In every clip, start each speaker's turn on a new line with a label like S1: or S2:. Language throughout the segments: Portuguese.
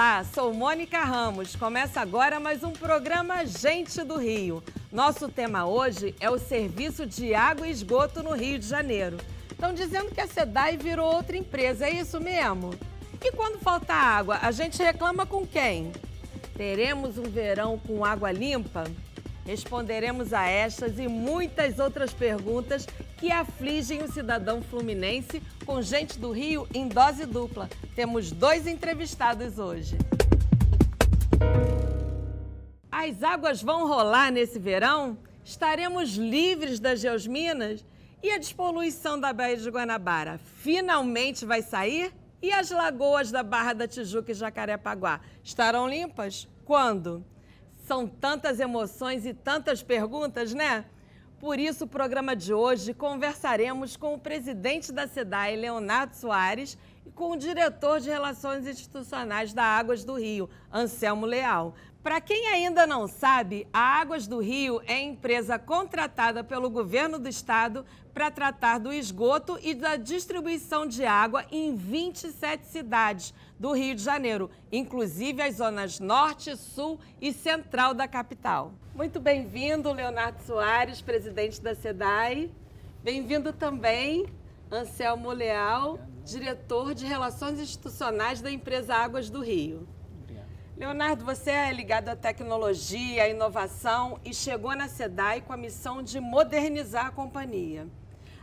S1: Olá, sou Mônica Ramos. Começa agora mais um programa Gente do Rio. Nosso tema hoje é o serviço de água e esgoto no Rio de Janeiro. Estão dizendo que a SEDAI virou outra empresa, é isso mesmo? E quando falta água, a gente reclama com quem? Teremos um verão com água limpa? Responderemos a estas e muitas outras perguntas que afligem o cidadão fluminense com Gente do Rio em dose dupla. Temos 2 entrevistados hoje. As águas vão rolar nesse verão? Estaremos livres das geosminas? E a despoluição da Baía de Guanabara finalmente vai sair? E as lagoas da Barra da Tijuca e Jacarepaguá estarão limpas? Quando? São tantas emoções e tantas perguntas, né? Por isso, o programa de hoje conversaremos com o presidente da SEDAI, Leonardo Soares, e com o diretor de Relações Institucionais da Águas do Rio, Anselmo Leal. Para quem ainda não sabe, a Águas do Rio é empresa contratada pelo governo do estado para tratar do esgoto e da distribuição de água em 27 cidades do Rio de Janeiro, inclusive as zonas norte, sul e central da capital. Muito bem-vindo, Leonardo Soares, presidente da SEDAI. Bem-vindo também, Anselmo Leal, diretor de Relações Institucionais da empresa Águas do Rio. Leonardo, você é ligado à tecnologia, à inovação e chegou na SEDAI com a missão de modernizar a companhia.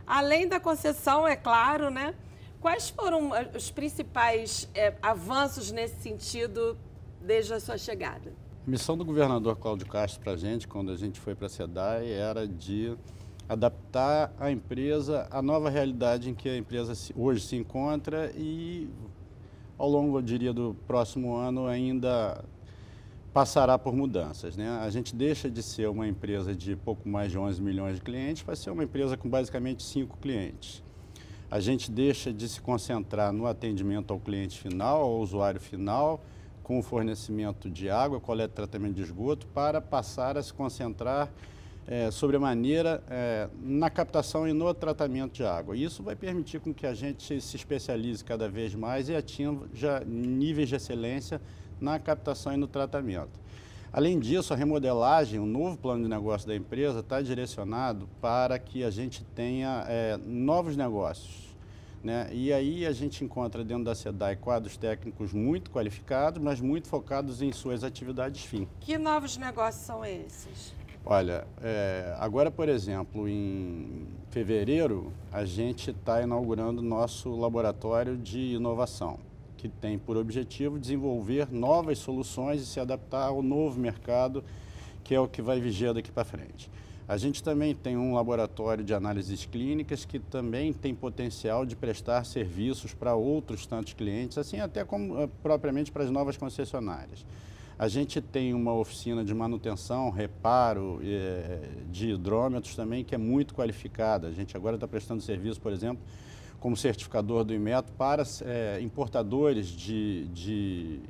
S1: Além da concessão, é claro, né? Quais foram os principais avanços nesse sentido desde a sua chegada?
S2: A missão do governador Cláudio Castro para a gente, quando a gente foi para a SEDAI, era de adaptar a empresa à nova realidade em que a empresa hoje se encontra e, ao longo, eu diria, do próximo ano ainda passará por mudanças, né? A gente deixa de ser uma empresa de pouco mais de 11 milhões de clientes para ser uma empresa com basicamente 5 clientes. A gente deixa de se concentrar no atendimento ao cliente final, ao usuário final, com o fornecimento de água, coleta e tratamento de esgoto, para passar a se concentrar sobremaneira na captação e no tratamento de água. Isso vai permitir com que a gente se especialize cada vez mais e atinja níveis de excelência na captação e no tratamento. Além disso, a remodelagem, o novo plano de negócio da empresa está direcionado para que a gente tenha novos negócios, né? E aí a gente encontra dentro da SEDAI quadros técnicos muito qualificados, mas muito focados em suas atividades fim.
S1: Que novos negócios são esses?
S2: Olha, agora, por exemplo, em fevereiro, a gente está inaugurando nosso laboratório de inovação, que tem por objetivo desenvolver novas soluções e se adaptar ao novo mercado, que é o que vai vigiar daqui para frente. A gente também tem um laboratório de análises clínicas que também tem potencial de prestar serviços para outros tantos clientes, assim até como propriamente para as novas concessionárias. A gente tem uma oficina de manutenção, reparo de hidrômetros também, que é muito qualificada. A gente agora está prestando serviço, por exemplo, como certificador do Inmetro para importadores de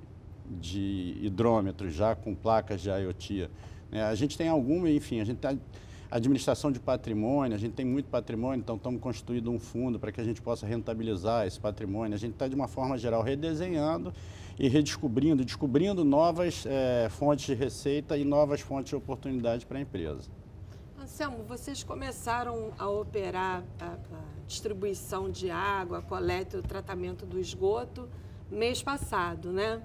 S2: hidrômetros já com placas de IoT. A gente tem alguma, enfim, a gente tem administração de patrimônio, a gente tem muito patrimônio, então estamos constituindo um fundo para que a gente possa rentabilizar esse patrimônio. A gente está, de uma forma geral, redesenhando e redescobrindo, descobrindo novas fontes de receita e novas fontes de oportunidade para a empresa.
S1: Anselmo, vocês começaram a operar a distribuição de água, a coleta e o tratamento do esgoto mês passado, né?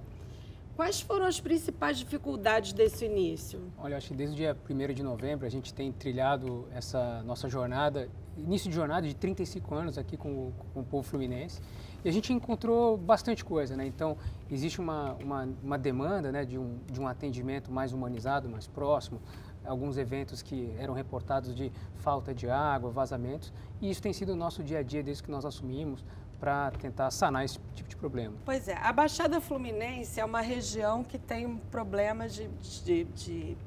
S1: Quais foram as principais dificuldades desse início?
S3: Olha, acho que desde o dia 1º de novembro a gente tem trilhado essa nossa jornada, início de jornada de 35 anos aqui com o povo fluminense, e a gente encontrou bastante coisa, né? Então, existe uma demanda, né, de um atendimento mais humanizado, mais próximo, alguns eventos que eram reportados de falta de água, vazamentos, e isso tem sido o nosso dia a dia desde que nós assumimos para tentar sanar esse tipo de problema.
S1: Pois é, a Baixada Fluminense é uma região que tem problemas de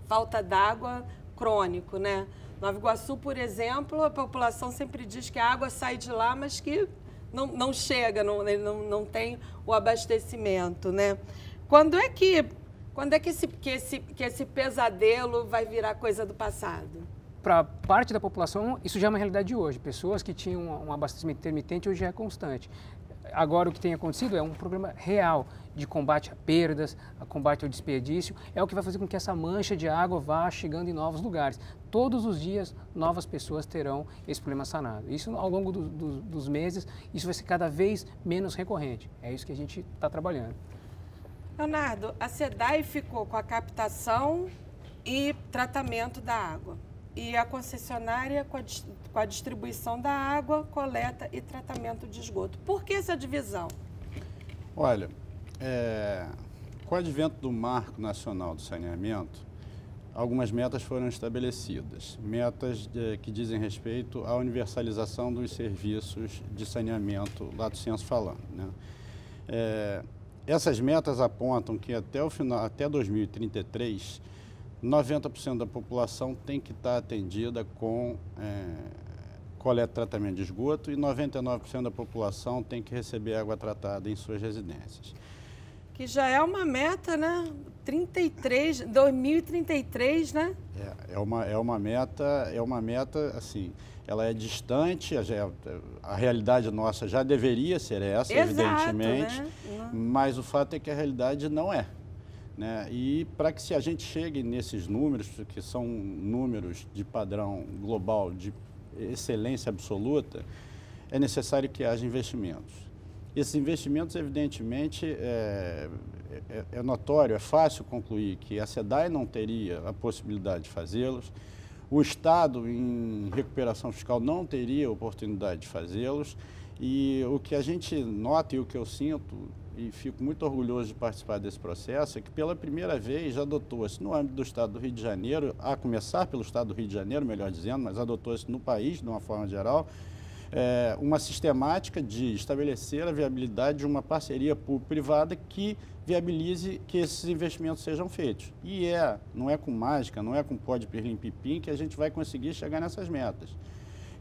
S1: falta d'água crônico, né? Nova Iguaçu, por exemplo, a população sempre diz que a água sai de lá, mas que não chega, não tem o abastecimento, né? Quando é que esse pesadelo vai virar coisa do passado?
S3: Para parte da população, isso já é uma realidade de hoje. Pessoas que tinham um abastecimento intermitente hoje já é constante. Agora, o que tem acontecido é um programa real de combate a perdas, a combate ao desperdício, é o que vai fazer com que essa mancha de água vá chegando em novos lugares. Todos os dias, novas pessoas terão esse problema sanado. Isso, ao longo dos meses, isso vai ser cada vez menos recorrente. É isso que a gente está trabalhando.
S1: Leonardo, a SEDAI ficou com a captação e tratamento da água. E a concessionária com a distribuição da água, coleta e tratamento de esgoto. Por que essa divisão?
S2: Olha, com o advento do Marco Nacional do Saneamento, algumas metas foram estabelecidas. Metas que dizem respeito à universalização dos serviços de saneamento, lato sensu falando, né? Essas metas apontam que até 2033, 90% da população tem que estar atendida com coleta e tratamento de esgoto e 99% da população tem que receber água tratada em suas residências.
S1: Que já é uma meta, né? 2033, né?
S2: É uma meta, assim, ela é distante, a realidade nossa já deveria ser essa, evidentemente,
S1: né?
S2: Mas o fato é que a realidade não é. Né? E para que se a gente chegue nesses números, que são números de padrão global, de excelência absoluta, é necessário que haja investimentos. Esses investimentos, evidentemente, é notório, é fácil concluir que a SEDAI não teria a possibilidade de fazê-los, o Estado, em recuperação fiscal, não teria a oportunidade de fazê-los, e o que a gente nota e o que eu sinto, e fico muito orgulhoso de participar desse processo, é que pela primeira vez adotou-se no âmbito do Estado do Rio de Janeiro, a começar pelo Estado do Rio de Janeiro, melhor dizendo, mas adotou-se no país, de uma forma geral, uma sistemática de estabelecer a viabilidade de uma parceria público-privada que viabilize que esses investimentos sejam feitos. E não é com mágica, não é com pó de pirlim-pipim que a gente vai conseguir chegar nessas metas.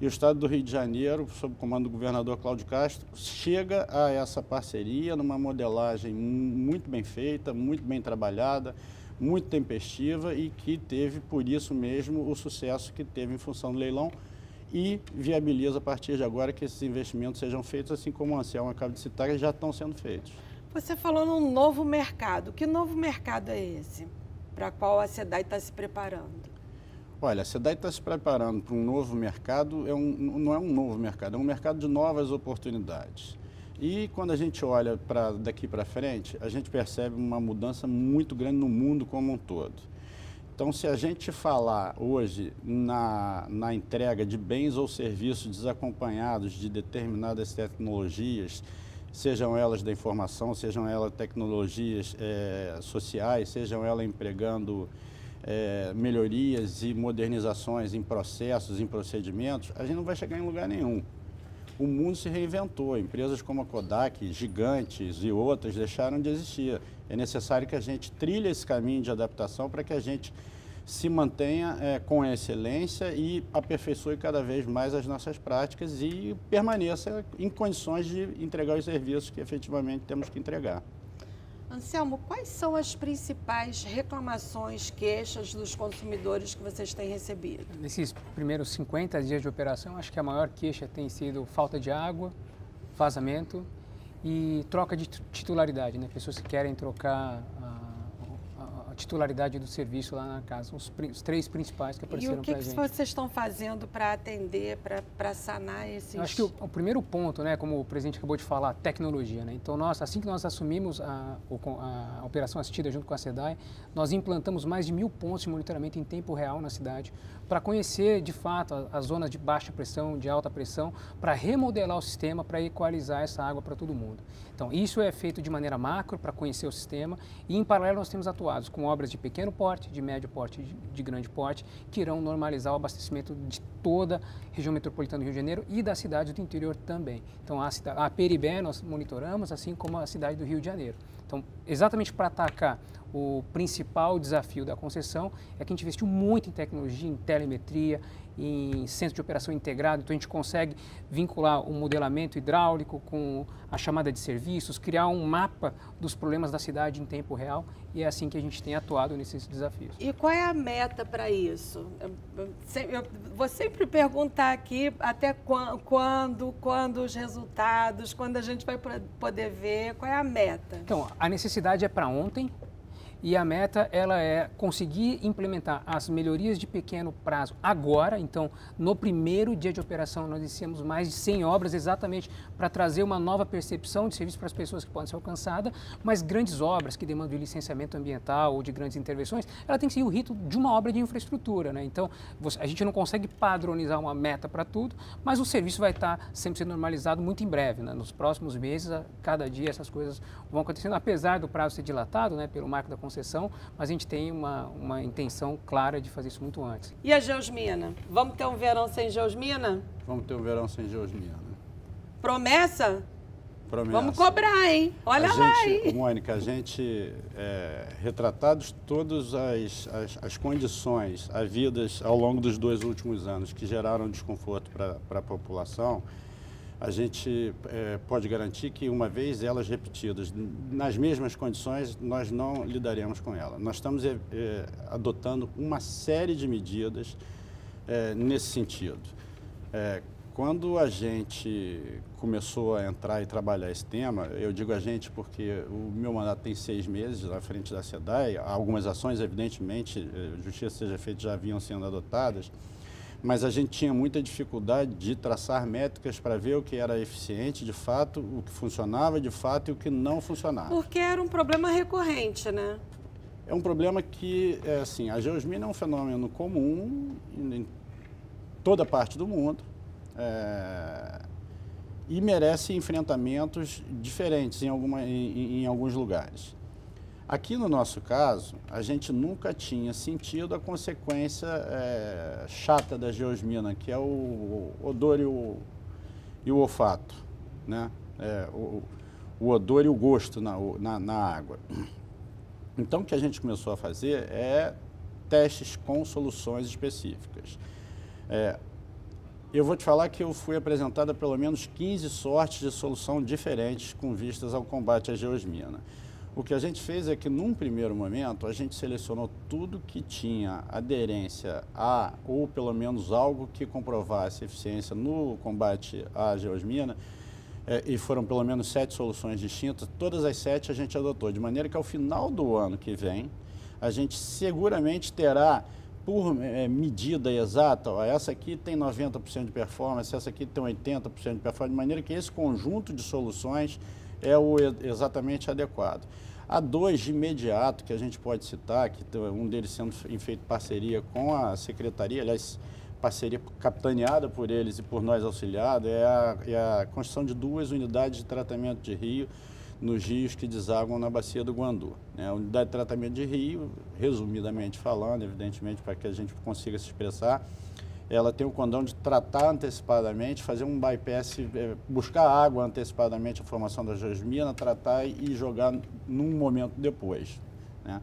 S2: E o Estado do Rio de Janeiro, sob o comando do governador Cláudio Castro, chega a essa parceria numa modelagem muito bem feita, muito bem trabalhada, muito tempestiva e que teve, por isso mesmo, o sucesso que teve em função do leilão e viabiliza a partir de agora que esses investimentos sejam feitos, assim como o Anselmo acaba de citar, que já estão sendo feitos.
S1: Você falou num novo mercado. Que novo mercado é esse para qual a SEDAI está se preparando?
S2: Olha, a SEDAI está se preparando para um novo mercado, não é um novo mercado, é um mercado de novas oportunidades. E quando a gente olha daqui para frente, a gente percebe uma mudança muito grande no mundo como um todo. Então, se a gente falar hoje na entrega de bens ou serviços desacompanhados de determinadas tecnologias, sejam elas da informação, sejam elas tecnologias sociais, sejam elas empregando melhorias e modernizações em processos, em procedimentos, a gente não vai chegar em lugar nenhum. O mundo se reinventou, empresas como a Kodak, gigantes e outras deixaram de existir. É necessário que a gente trilhe esse caminho de adaptação para que a gente se mantenha com excelência e aperfeiçoe cada vez mais as nossas práticas e permaneça em condições de entregar os serviços que efetivamente temos que entregar.
S1: Anselmo, quais são as principais reclamações, queixas dos consumidores que vocês têm recebido?
S3: Nesses primeiros 50 dias de operação, acho que a maior queixa tem sido falta de água, vazamento e troca de titularidade, né? Pessoas que querem trocar a titularidade do serviço lá na casa, os três principais que apareceram para a gente.
S1: E o que vocês estão fazendo para atender, para sanar esses...
S3: Eu acho que o primeiro ponto, né, como o presidente acabou de falar, tecnologia, né? Então, assim que nós assumimos a operação assistida junto com a SEDAI, nós implantamos mais de 1000 pontos de monitoramento em tempo real na cidade para conhecer, de fato, as zonas de baixa pressão, de alta pressão, para remodelar o sistema, para equalizar essa água para todo mundo. Então, isso é feito de maneira macro, para conhecer o sistema, e em paralelo nós temos atuado com obras de pequeno porte, de médio porte e de grande porte, que irão normalizar o abastecimento de toda a região metropolitana do Rio de Janeiro e das cidades do interior também. Então, a Peribé nós monitoramos, assim como a cidade do Rio de Janeiro. Então, exatamente para atacar o principal desafio da concessão é que a gente investiu muito em tecnologia, em telemetria, em centro de operação integrado, então a gente consegue vincular o modelamento hidráulico com a chamada de serviços, criar um mapa dos problemas da cidade em tempo real, e é assim que a gente tem atuado nesses desafios.
S1: E qual é a meta para isso? Eu vou sempre perguntar aqui até quando os resultados, quando a gente vai poder ver, qual é a meta?
S3: Então, a necessidade é para ontem. E a meta, ela é conseguir implementar as melhorias de pequeno prazo agora. Então, no primeiro dia de operação, nós iniciamos mais de 100 obras exatamente para trazer uma nova percepção de serviço para as pessoas que podem ser alcançadas, mas grandes obras que demandam de licenciamento ambiental ou de grandes intervenções, ela tem que seguir o rito de uma obra de infraestrutura, né? Então, a gente não consegue padronizar uma meta para tudo, mas o serviço vai estar sempre sendo normalizado muito em breve, né? Nos próximos meses, a cada dia essas coisas vão acontecendo, apesar do prazo ser dilatado, né, pelo marco da concessão, mas a gente tem uma intenção clara de fazer isso muito antes.
S1: E a geosmina? Vamos ter um verão sem geosmina?
S2: Vamos ter um verão sem geosmina.
S1: Promessa?
S2: Promessa.
S1: Vamos cobrar, hein? Olha lá, hein?
S2: Mônica, a gente, retratados todas as condições havidas ao longo dos 2 últimos anos que geraram desconforto para a população, a gente pode garantir que, uma vez elas repetidas, nas mesmas condições, nós não lidaremos com ela. Nós estamos adotando uma série de medidas nesse sentido. Quando a gente começou a entrar e trabalhar esse tema, eu digo a gente porque o meu mandato tem 6 meses à frente da SEDAI, algumas ações, evidentemente, justiça seja feita, já haviam sendo adotadas, mas a gente tinha muita dificuldade de traçar métricas para ver o que era eficiente de fato, o que funcionava de fato e o que não funcionava.
S1: Porque era um problema recorrente, né?
S2: É um problema que, assim, a geosmina é um fenômeno comum em toda parte do mundo e merece enfrentamentos diferentes em alguns lugares. Aqui no nosso caso, a gente nunca tinha sentido a consequência chata da geosmina, que é o odor e o olfato, né? O odor e o gosto na água. Então, o que a gente começou a fazer é testes com soluções específicas. Eu vou te falar que eu fui apresentado a pelo menos 15 sortes de solução diferentes com vistas ao combate à geosmina. O que a gente fez é que, num primeiro momento, a gente selecionou tudo que tinha aderência a, ou pelo menos algo que comprovasse eficiência no combate à geosmina, e foram pelo menos 7 soluções distintas. Todas as 7 a gente adotou, de maneira que ao final do ano que vem, a gente seguramente terá, por medida exata, ó, essa aqui tem 90% de performance, essa aqui tem 80% de performance, de maneira que esse conjunto de soluções é o exatamente adequado. Há 2 de imediato que a gente pode citar, que um deles sendo feito parceria com a Secretaria, aliás, parceria capitaneada por eles e por nós auxiliado, é a construção de 2 unidades de tratamento de rio nos rios que desaguam na bacia do Guandu. A unidade de tratamento de rio, resumidamente falando, evidentemente para que a gente consiga se expressar, ela tem o condão de tratar antecipadamente, fazer um bypass, buscar água antecipadamente, a formação da geosmina, tratar e jogar num momento depois, né?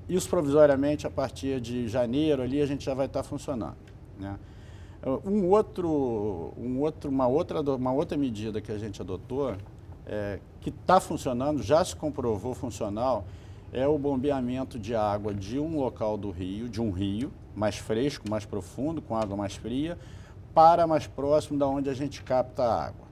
S2: Isso provisoriamente, a partir de janeiro, ali a gente já vai estar funcionando, né? Uma outra medida que a gente adotou, que está funcionando, já se comprovou funcional, é o bombeamento de água de um local do rio, de um rio mais fresco, mais profundo, com água mais fria, para mais próximo da onde a gente capta a água,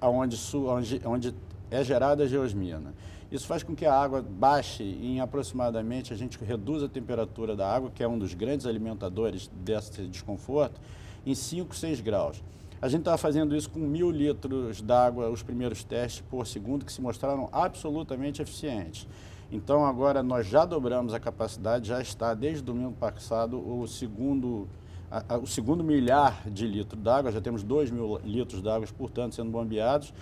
S2: onde é gerada a geosmina. Isso faz com que a água baixe em aproximadamente, a gente reduz a temperatura da água, que é um dos grandes alimentadores desse desconforto, em 5, 6 graus. A gente estava fazendo isso com 1.000 litros d'água, os primeiros testes por segundo, que se mostraram absolutamente eficientes. Então, agora nós já dobramos a capacidade, já está desde domingo passado o segundo milhar de litros d'água, já temos 2.000 litros d'água, portanto, sendo bombeados.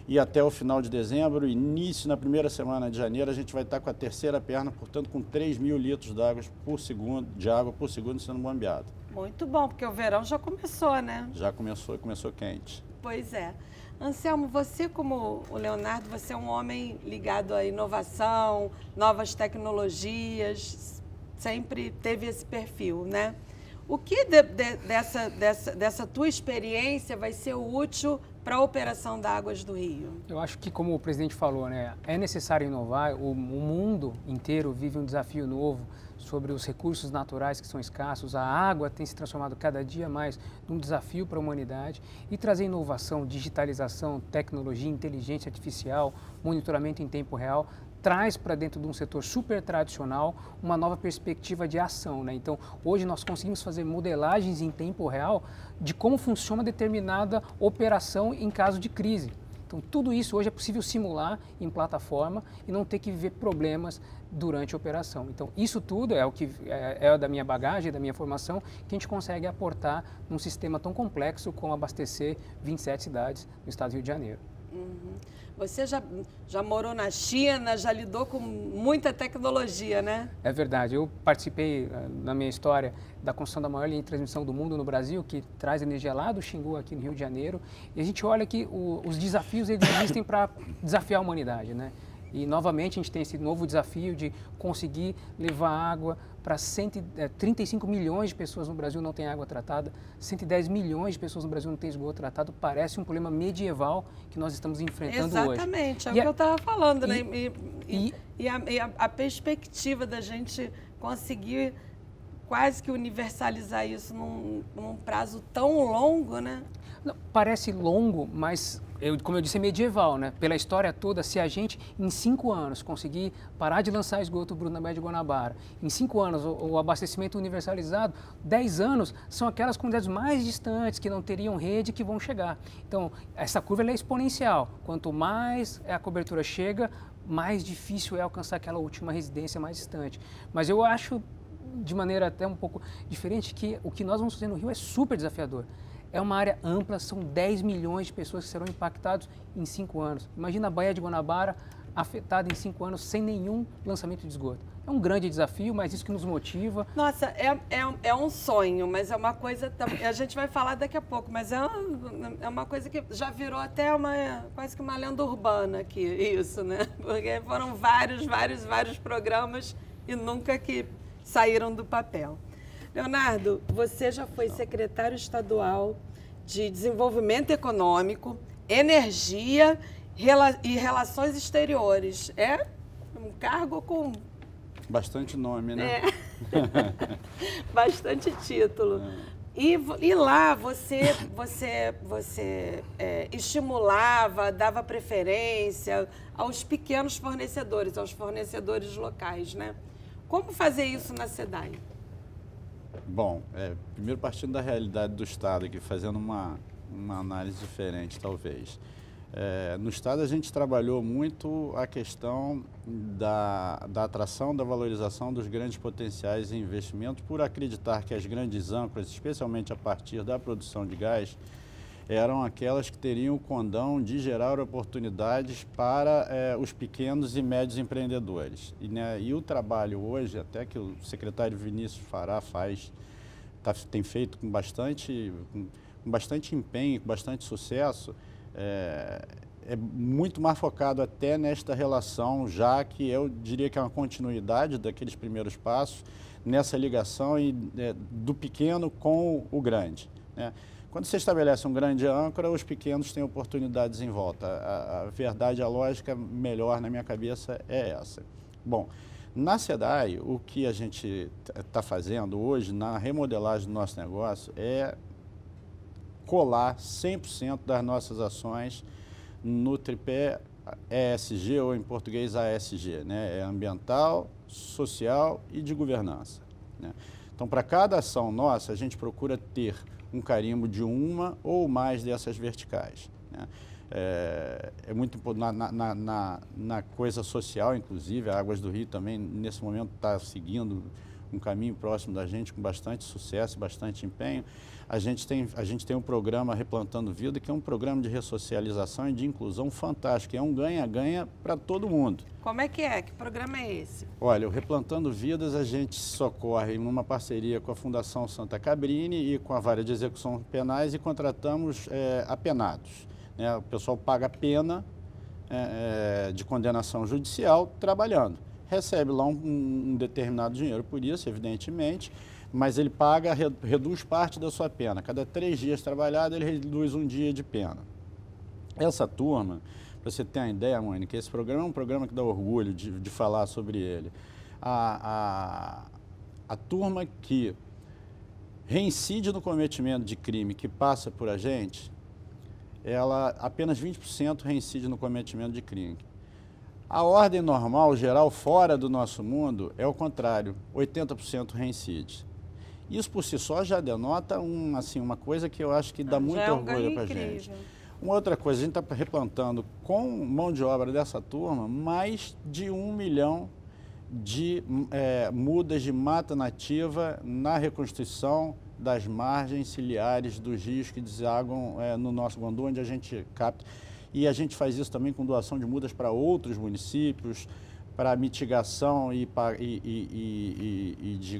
S2: E até o final de dezembro, início na primeira semana de janeiro, a gente vai estar com a terceira perna, portanto, com 3.000 litros de água por segundo sendo bombeado.
S1: Muito bom, porque o verão já começou, né?
S2: Já começou quente.
S1: Pois é. Anselmo, você como o Leonardo, você é um homem ligado à inovação, novas tecnologias, sempre teve esse perfil, né? O que dessa tua experiência vai ser útil para a operação da Águas do Rio?
S3: Eu acho que, como o presidente falou, né, é necessário inovar. O mundo inteiro vive um desafio novo sobre os recursos naturais que são escassos. A água tem se transformado cada dia mais num desafio para a humanidade, e trazer inovação, digitalização, tecnologia, inteligência artificial, monitoramento em tempo real, traz para dentro de um setor super tradicional uma nova perspectiva de ação, né? Então, hoje nós conseguimos fazer modelagens em tempo real de como funciona determinada operação em caso de crise. Então, tudo isso hoje é possível simular em plataforma e não ter que viver problemas durante a operação. Então, isso tudo é o que é da minha bagagem, da minha formação, que a gente consegue aportar num sistema tão complexo como abastecer 27 cidades no estado do Rio de Janeiro.
S1: Uhum. Você já morou na China, já lidou com muita tecnologia, né? É
S3: verdade. Eu participei, na minha história, da construção da maior linha de transmissão do mundo no Brasil, que traz energia lá do Xingu, aqui no Rio de Janeiro. E a gente olha que os desafios eles existem para desafiar a humanidade, né? E, novamente, a gente tem esse novo desafio de conseguir levar água para 35 milhões de pessoas no Brasil não têm água tratada, 110 milhões de pessoas no Brasil não têm esgoto tratado. Parece um problema medieval que nós estamos enfrentando hoje.
S1: Exatamente, é o que eu estava falando, né? E a perspectiva da gente conseguir quase que universalizar isso num prazo tão longo, né?
S3: Não, parece longo, mas, como eu disse, é medieval, né? Pela história toda, se a gente, em 5 anos, conseguir parar de lançar esgoto bruto na Baía de Guanabara, em 5 anos, o abastecimento universalizado, 10 anos são aquelas comunidades mais distantes, que não teriam rede, que vão chegar. Então, essa curva é exponencial. Quanto mais a cobertura chega, mais difícil é alcançar aquela última residência mais distante. Mas eu acho, de maneira até um pouco diferente, que o que nós vamos fazer no Rio é super desafiador. É uma área ampla, são 10 milhões de pessoas que serão impactados em 5 anos. Imagina a Baía de Guanabara afetada em 5 anos sem nenhum lançamento de esgoto. É um grande desafio, mas isso que nos motiva.
S1: Nossa, é um sonho, mas é uma coisa... A gente vai falar daqui a pouco, mas é uma coisa que já virou até quase que uma lenda urbana aqui, isso, né? Porque foram vários programas e nunca que saíram do papel. Leonardo, você já foi secretário estadual de Desenvolvimento Econômico, Energia e Relações Exteriores. É um cargo com...
S2: Bastante nome, né?
S1: Bastante título. E lá você estimulava, dava preferência aos pequenos fornecedores, aos fornecedores locais, né? Como fazer isso na SEDAI?
S2: Bom, primeiro partindo da realidade do Estado, aqui fazendo uma análise diferente, talvez. No Estado a gente trabalhou muito a questão da atração, da valorização dos grandes potenciais em investimento, por acreditar que as grandes âncoras, especialmente a partir da produção de gás, eram aquelas que teriam o condão de gerar oportunidades para os pequenos e médios empreendedores. E o trabalho hoje, até que o secretário Vinícius Fará tem feito com bastante empenho, com bastante sucesso, é muito mais focado até nesta relação, já que eu diria que é uma continuidade daqueles primeiros passos, nessa ligação do pequeno com o grande, né? Quando você estabelece um grande âncora, os pequenos têm oportunidades em volta. A verdade, a lógica melhor na minha cabeça é essa. Bom, na SEDAI, o que a gente está fazendo hoje, na remodelagem do nosso negócio, é colar 100% das nossas ações no tripé ESG, ou em português ASG, né? É ambiental, social e de governança, né? Então, para cada ação nossa, a gente procura ter um carimbo de uma ou mais dessas verticais, né? É muito na coisa social, inclusive, a Águas do Rio também, nesse momento, está seguindo um caminho próximo da gente, com bastante sucesso, bastante empenho. A gente tem um programa Replantando Vida, que é um programa de ressocialização e de inclusão fantástico, é um ganha-ganha para todo mundo.
S1: Como é que é? Que programa é esse?
S2: Olha, o Replantando Vidas, a gente socorre numa parceria com a Fundação Santa Cabrini e com a Vara de Execução Penais, e contratamos apenados, né? O pessoal paga a pena de condenação judicial trabalhando. Recebe lá um determinado dinheiro por isso, evidentemente, mas ele paga, reduz parte da sua pena. Cada 3 dias trabalhado, ele reduz 1 dia de pena. Essa turma, para você ter uma ideia, Mônica, esse programa é um programa que dá orgulho de falar sobre ele. A turma que reincide no cometimento de crime que passa por a gente, ela apenas 20% reincide no cometimento de crime. A ordem normal, geral, fora do nosso mundo, é o contrário, 80% reincide. Isso por si só já denota uma coisa que eu acho que dá muito orgulho para a gente. Uma outra coisa, a gente está replantando com mão de obra dessa turma mais de 1 milhão de mudas de mata nativa na reconstituição das margens ciliares dos rios que desaguam no nosso Guandu, onde a gente capta. E a gente faz isso também com doação de mudas para outros municípios, para mitigação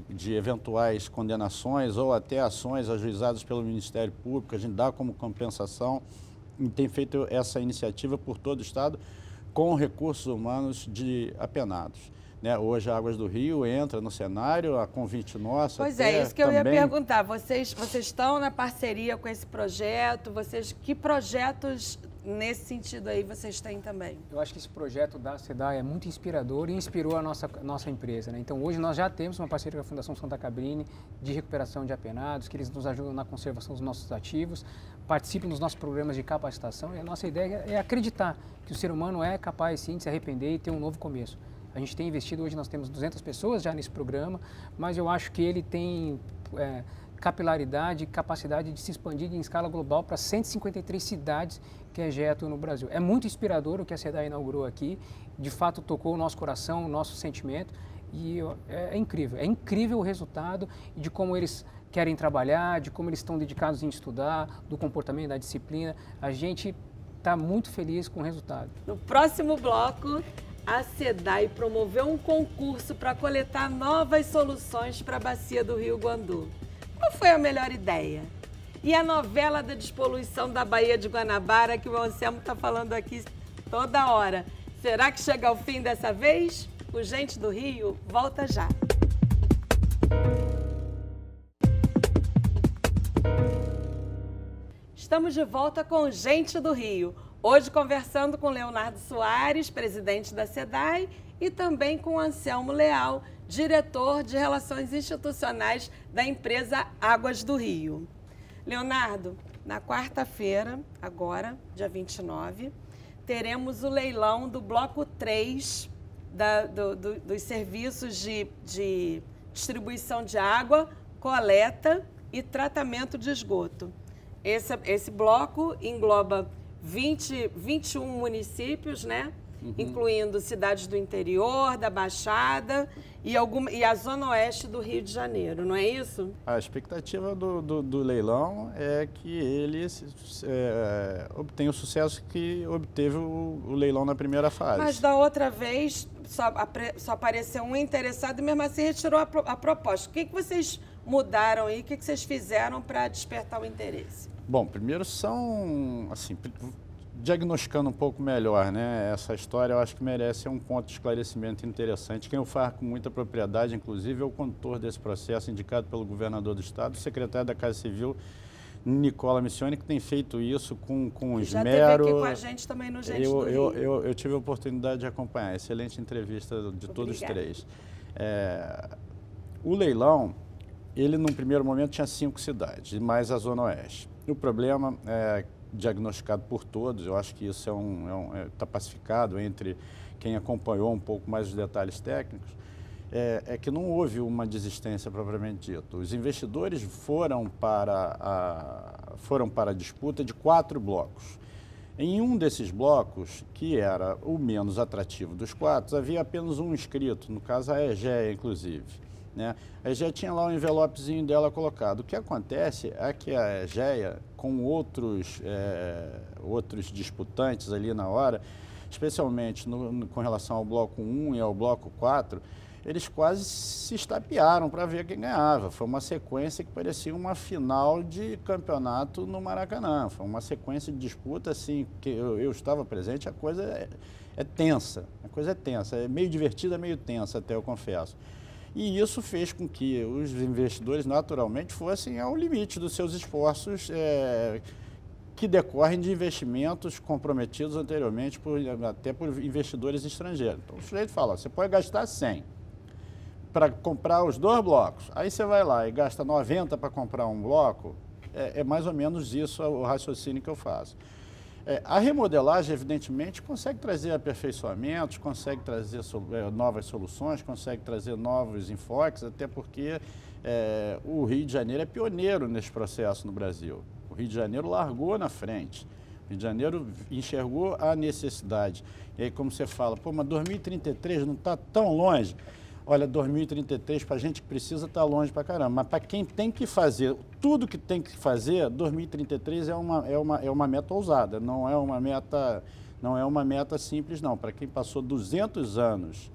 S2: de eventuais condenações ou até ações ajuizadas pelo Ministério Público. A gente dá como compensação e tem feito essa iniciativa por todo o estado com recursos humanos de apenados. Né? Hoje a Águas do Rio entra no cenário, a convite nossa.
S1: Pois é, isso que eu ia perguntar. Vocês estão na parceria com esse projeto? Que projetos nesse sentido aí vocês têm também?
S3: Eu acho que esse projeto da SEDAI é muito inspirador e inspirou a nossa empresa, né? Então hoje nós já temos uma parceria com a Fundação Santa Cabrine de recuperação de apenados, que eles nos ajudam na conservação dos nossos ativos, participam dos nossos programas de capacitação, e a nossa ideia é acreditar que o ser humano é capaz sim de se arrepender e ter um novo começo. A gente tem investido, hoje nós temos 200 pessoas já nesse programa, mas eu acho que ele tem capilaridade e capacidade de se expandir em escala global para 153 cidades que a EGE atua no Brasil. É muito inspirador o que a SEDAI inaugurou aqui, de fato tocou o nosso coração, o nosso sentimento, e é incrível o resultado de como eles querem trabalhar, de como eles estão dedicados em estudar, do comportamento, da disciplina. A gente está muito feliz com o resultado.
S1: No próximo bloco, a SEDAI promoveu um concurso para coletar novas soluções para a bacia do Rio Guandu. Qual foi a melhor ideia? E a novela da despoluição da Baía de Guanabara, que o Anselmo está falando aqui toda hora. Será que chega ao fim dessa vez? O Gente do Rio volta já. Estamos de volta com Gente do Rio. Hoje conversando com Leonardo Soares, presidente da SEDAI, e também com Anselmo Leal, diretor de Relações Institucionais da empresa Águas do Rio. Leonardo, na quarta-feira, agora, dia 29, teremos o leilão do bloco 3 dos serviços de distribuição de água, coleta e tratamento de esgoto. Esse bloco engloba 21 municípios, né? Uhum. Incluindo cidades do interior, da Baixada e a zona oeste do Rio de Janeiro, não é isso?
S2: A expectativa do leilão é que ele obtenha o sucesso que obteve o leilão na primeira fase.
S1: Mas da outra vez só apareceu um interessado e mesmo assim retirou a proposta. O que vocês mudaram aí? O que vocês fizeram para despertar o interesse?
S2: Bom, primeiro são, assim, diagnosticando um pouco melhor, né? Essa história eu acho que merece um ponto de esclarecimento interessante. Quem eu falo com muita propriedade, inclusive, é o condutor desse processo, indicado pelo governador do estado, o secretário da Casa Civil, Nicola Missioni, que tem feito isso com esmero.
S1: Já esteve aqui com a gente também no Gente do Rio.
S2: Eu tive a oportunidade de acompanhar. Excelente entrevista de todos os três. O leilão, ele, num primeiro momento, tinha 5 cidades, mais a Zona Oeste. O problema é diagnosticado por todos, eu acho que isso está pacificado entre quem acompanhou um pouco mais os detalhes técnicos, é que não houve uma desistência propriamente dita. Os investidores foram para a disputa de 4 blocos. Em um desses blocos, que era o menos atrativo dos 4, havia apenas um inscrito, no caso a EGEA, inclusive. Né? A EGEA tinha lá um envelopezinho dela colocado. O que acontece é que a EGEA, com outros disputantes ali na hora, especialmente com relação ao bloco 1 e ao bloco 4, eles quase se estapearam para ver quem ganhava. Foi uma sequência que parecia uma final de campeonato no Maracanã. Foi uma sequência de disputa, assim, que eu estava presente, a coisa é tensa. A coisa é tensa, é meio divertida, meio tensa até, eu confesso. E isso fez com que os investidores, naturalmente, fossem ao limite dos seus esforços, que decorrem de investimentos comprometidos anteriormente até por investidores estrangeiros. Então, o sujeito fala, você pode gastar 100 para comprar os 2 blocos, aí você vai lá e gasta 90 para comprar um bloco, é mais ou menos isso o raciocínio que eu faço. A remodelagem, evidentemente, consegue trazer aperfeiçoamentos, consegue trazer novas soluções, consegue trazer novos enfoques, até porque o Rio de Janeiro é pioneiro nesse processo no Brasil. O Rio de Janeiro largou na frente. O Rio de Janeiro enxergou a necessidade. E aí, como você fala, pô, mas 2033 não está tão longe. Olha, 2033 para a gente que precisa está longe para caramba. Mas para quem tem que fazer tudo que tem que fazer, 2033 é uma meta ousada. Não é uma meta simples, não. Para quem passou 200 anos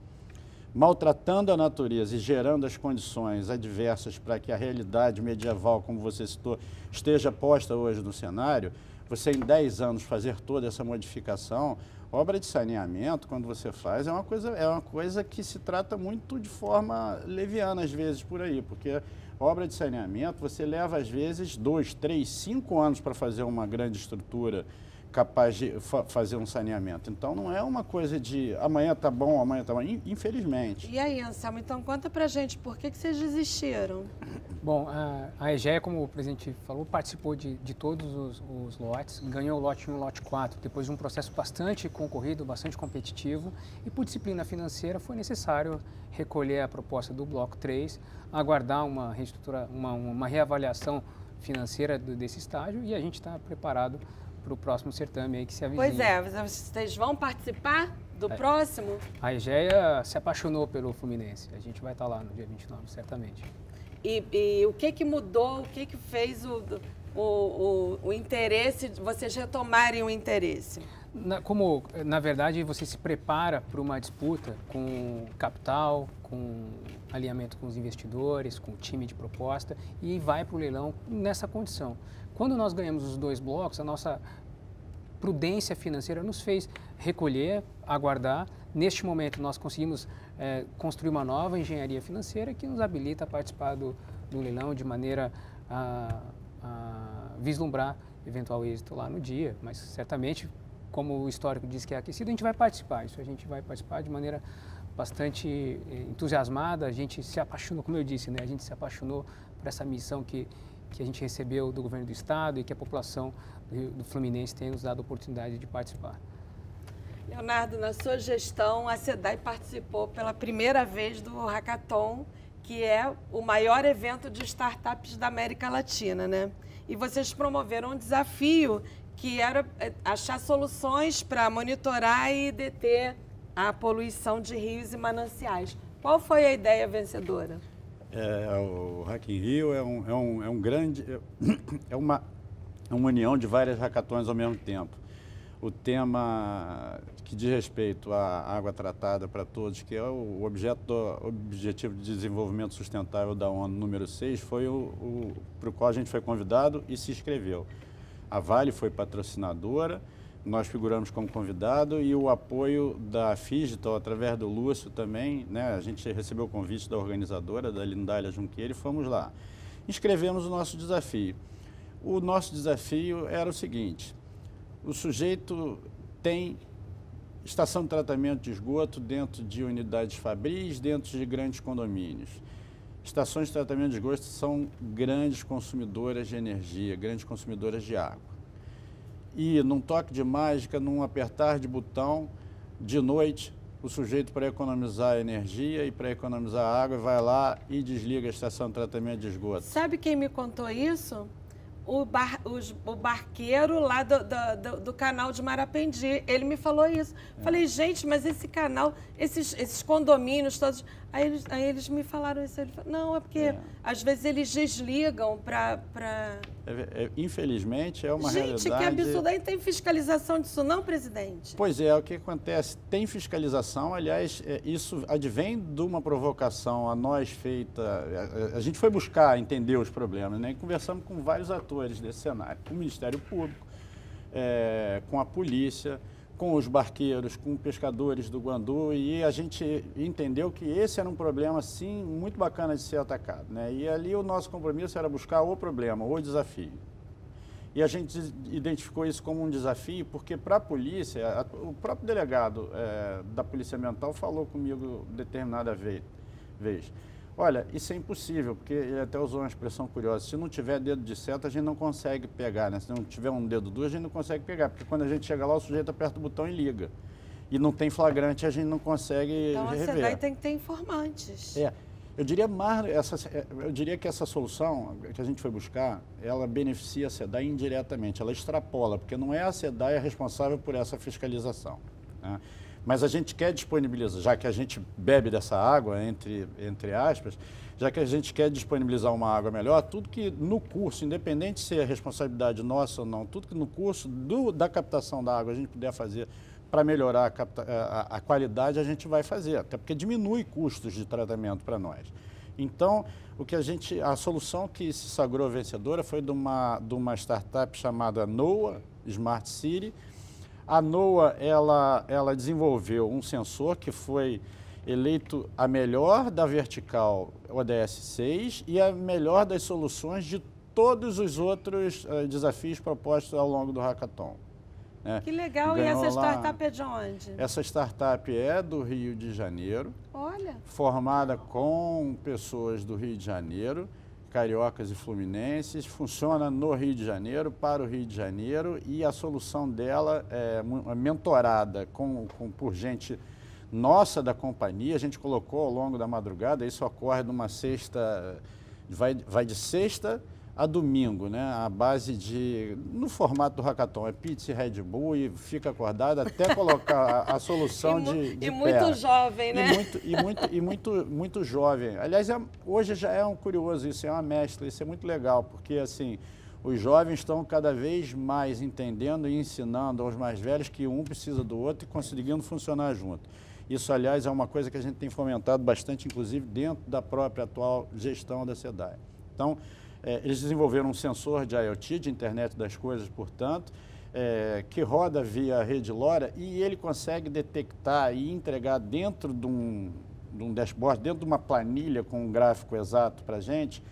S2: maltratando a natureza e gerando as condições adversas para que a realidade medieval, como você citou, esteja posta hoje no cenário, você em 10 anos fazer toda essa modificação, obra de saneamento, quando você faz, é uma coisa que se trata muito de forma leviana, às vezes, por aí, porque obra de saneamento, você leva, às vezes, 2, 3, 5 anos para fazer uma grande estrutura capaz de fazer um saneamento. Então, não é uma coisa de amanhã está bom, infelizmente.
S1: E aí, Anselmo, então conta pra gente, por que vocês desistiram?
S3: Bom, a EGEA, como o presidente falou, participou de todos os lotes, ganhou o lote 1 e o lote 4, depois de um processo bastante concorrido, bastante competitivo, e por disciplina financeira foi necessário recolher a proposta do bloco 3, aguardar uma reestrutura, uma reavaliação financeira desse estágio, e a gente está preparado para o próximo certame aí que se avizinha.
S1: Pois é, vocês vão participar do próximo?
S3: A EGEA se apaixonou pelo Fluminense, a gente vai estar lá no dia 29, certamente.
S1: E o que mudou, o que fez o interesse, vocês retomarem o interesse?
S3: Na verdade, você se prepara para uma disputa com capital, com alinhamento com os investidores, com o time de proposta e vai para o leilão nessa condição. Quando nós ganhamos os 2 blocos, a nossa prudência financeira nos fez recolher, aguardar. Neste momento, nós conseguimos construir uma nova engenharia financeira que nos habilita a participar do leilão de maneira a vislumbrar eventual êxito lá no dia. Mas, certamente, como o histórico diz que é aquecido, a gente vai participar. Isso a gente vai participar de maneira bastante entusiasmada. A gente se apaixonou, como eu disse, né? A gente se apaixonou por essa missão que a gente recebeu do governo do estado e que a população do Fluminense tem nos dado a oportunidade de participar.
S1: Leonardo, na sua gestão, a SEDAI participou pela primeira vez do Hackathon, que é o maior evento de startups da América Latina, né? E vocês promoveram um desafio que era achar soluções para monitorar e deter a poluição de rios e mananciais. Qual foi a ideia vencedora?
S2: O Hack in Rio é uma união de várias hackathons ao mesmo tempo. O tema que diz respeito à água tratada para todos, que é o Objetivo de Desenvolvimento Sustentável da ONU número 6, foi para o qual a gente foi convidado e se inscreveu. A Vale foi patrocinadora, nós figuramos como convidado e o apoio da Figital, através do Lúcio também, né? A gente recebeu o convite da organizadora, da Lindália Junqueira, e fomos lá. Inscrevemos o nosso desafio. O nosso desafio era o seguinte: o sujeito tem estação de tratamento de esgoto dentro de unidades fabris, dentro de grandes condomínios. Estações de tratamento de esgoto são grandes consumidoras de energia, grandes consumidoras de água. E num toque de mágica, num apertar de botão, de noite, o sujeito, para economizar energia e para economizar água, vai lá e desliga a estação de tratamento de esgoto.
S1: Sabe quem me contou isso? O barqueiro lá do canal de Marapendi. Ele me falou isso. Falei, gente, mas esse canal, esses condomínios todos... Aí eles me falaram isso. Não, é porque às vezes eles desligam para...
S2: Infelizmente, é uma realidade...
S1: Gente, que absurdo. Aí tem fiscalização disso não, presidente?
S2: Pois é, o que acontece? Tem fiscalização, aliás, isso advém de uma provocação a nós feita... A gente foi buscar entender os problemas, né? E conversamos com vários atores desse cenário, com o Ministério Público, com a polícia, com os barqueiros, com pescadores do Guandu, e a gente entendeu que esse era um problema, sim, muito bacana de ser atacado, né? E ali o nosso compromisso era buscar o problema, o desafio. E a gente identificou isso como um desafio porque para a polícia, o próprio delegado da Polícia Ambiental falou comigo determinada vez. Olha, isso é impossível, porque ele até usou uma expressão curiosa, se não tiver dedo de seta, a gente não consegue pegar, né? Se não tiver um dedo duro, a gente não consegue pegar, porque quando a gente chega lá, o sujeito aperta o botão e liga. E não tem flagrante, a gente não consegue
S1: então,
S2: rever.
S1: Então a SEDAI tem que ter informantes.
S2: Eu diria que essa solução que a gente foi buscar, ela beneficia a SEDAI indiretamente, ela extrapola, porque não é a SEDAI responsável por essa fiscalização, né? Mas a gente quer disponibilizar, já que a gente bebe dessa água, entre aspas, já que a gente quer disponibilizar uma água melhor, tudo que no curso, independente se é responsabilidade nossa ou não, tudo que no curso da captação da água a gente puder fazer para melhorar a qualidade, a gente vai fazer, até porque diminui custos de tratamento para nós. Então, a solução que se sagrou vencedora foi de uma startup chamada NOAA Smart City. A NOAA, ela desenvolveu um sensor que foi eleito a melhor da vertical ODS 6 e a melhor das soluções de todos os outros desafios propostos ao longo do Hackathon, né?
S1: Que legal!
S2: Ganhou
S1: e essa startup é de onde?
S2: Essa startup é do Rio de Janeiro.
S1: Olha! Formada
S2: com pessoas do Rio de Janeiro, cariocas e fluminenses, funciona no Rio de Janeiro, para o Rio de Janeiro, e a solução dela é mentorada por gente nossa da companhia. A gente colocou ao longo da madrugada, isso ocorre numa sexta, vai de sexta a domingo, né? A base no formato do Hackathon, é pizza e Red Bull, e fica acordado até colocar a solução de
S1: E muito jovem, né?
S2: Muito jovem. Aliás, hoje já é um curioso, isso é uma mescla, isso é muito legal, porque assim, os jovens estão cada vez mais entendendo e ensinando aos mais velhos que um precisa do outro e conseguindo funcionar junto. Isso, aliás, é uma coisa que a gente tem fomentado bastante, inclusive, dentro da própria atual gestão da SEDAI. Então, eles desenvolveram um sensor de IoT, de internet das coisas, portanto, que roda via rede LoRa, e ele consegue detectar e entregar dentro de um dashboard, dentro de uma planilha com um gráfico exato para a gente,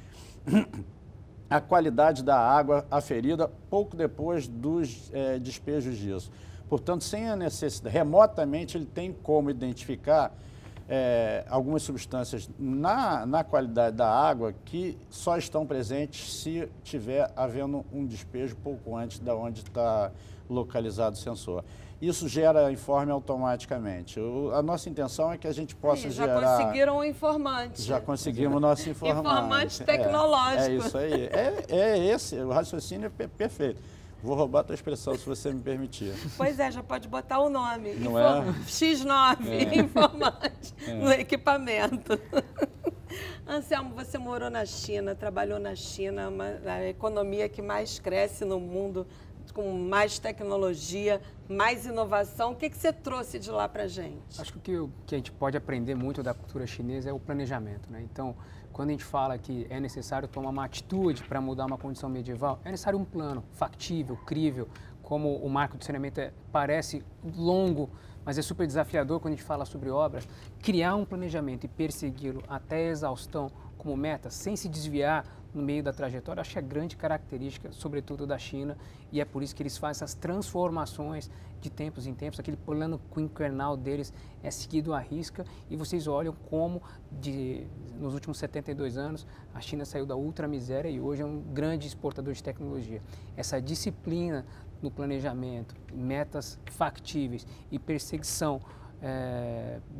S2: a qualidade da água aferida pouco depois dos despejos disso. Portanto, sem a necessidade, remotamente ele tem como identificar algumas substâncias na qualidade da água que só estão presentes se tiver havendo um despejo pouco antes de onde está localizado o sensor. Isso gera informe automaticamente. A nossa intenção é que a gente possa gerar...
S1: Já conseguiram um informante.
S2: Já conseguimos o nosso informante.
S1: Informante tecnológico.
S2: É isso aí. Esse, o raciocínio é perfeito. Vou roubar a tua expressão, se você me permitir.
S1: Pois já pode botar o nome.
S2: Não
S1: X9, informante, no equipamento. Anselmo, você morou na China, trabalhou na China, a economia que mais cresce no mundo, com mais tecnologia, mais inovação. O que você trouxe de lá para a gente?
S3: Acho que o que a gente pode aprender muito da cultura chinesa é o planejamento, né? Então, quando a gente fala que é necessário tomar uma atitude para mudar uma condição medieval, é necessário um plano factível, crível, como o marco do saneamento parece longo, mas é super desafiador quando a gente fala sobre obras. Criar um planejamento e persegui-lo até a exaustão como meta, sem se desviar no meio da trajetória, acho que é a grande característica, sobretudo da China, e é por isso que eles fazem essas transformações de tempos em tempos. Aquele plano quinquenal deles é seguido à risca, e vocês olham como, nos últimos 72 anos, a China saiu da ultramiséria e hoje é um grande exportador de tecnologia. Essa disciplina no planejamento, metas factíveis e perseguição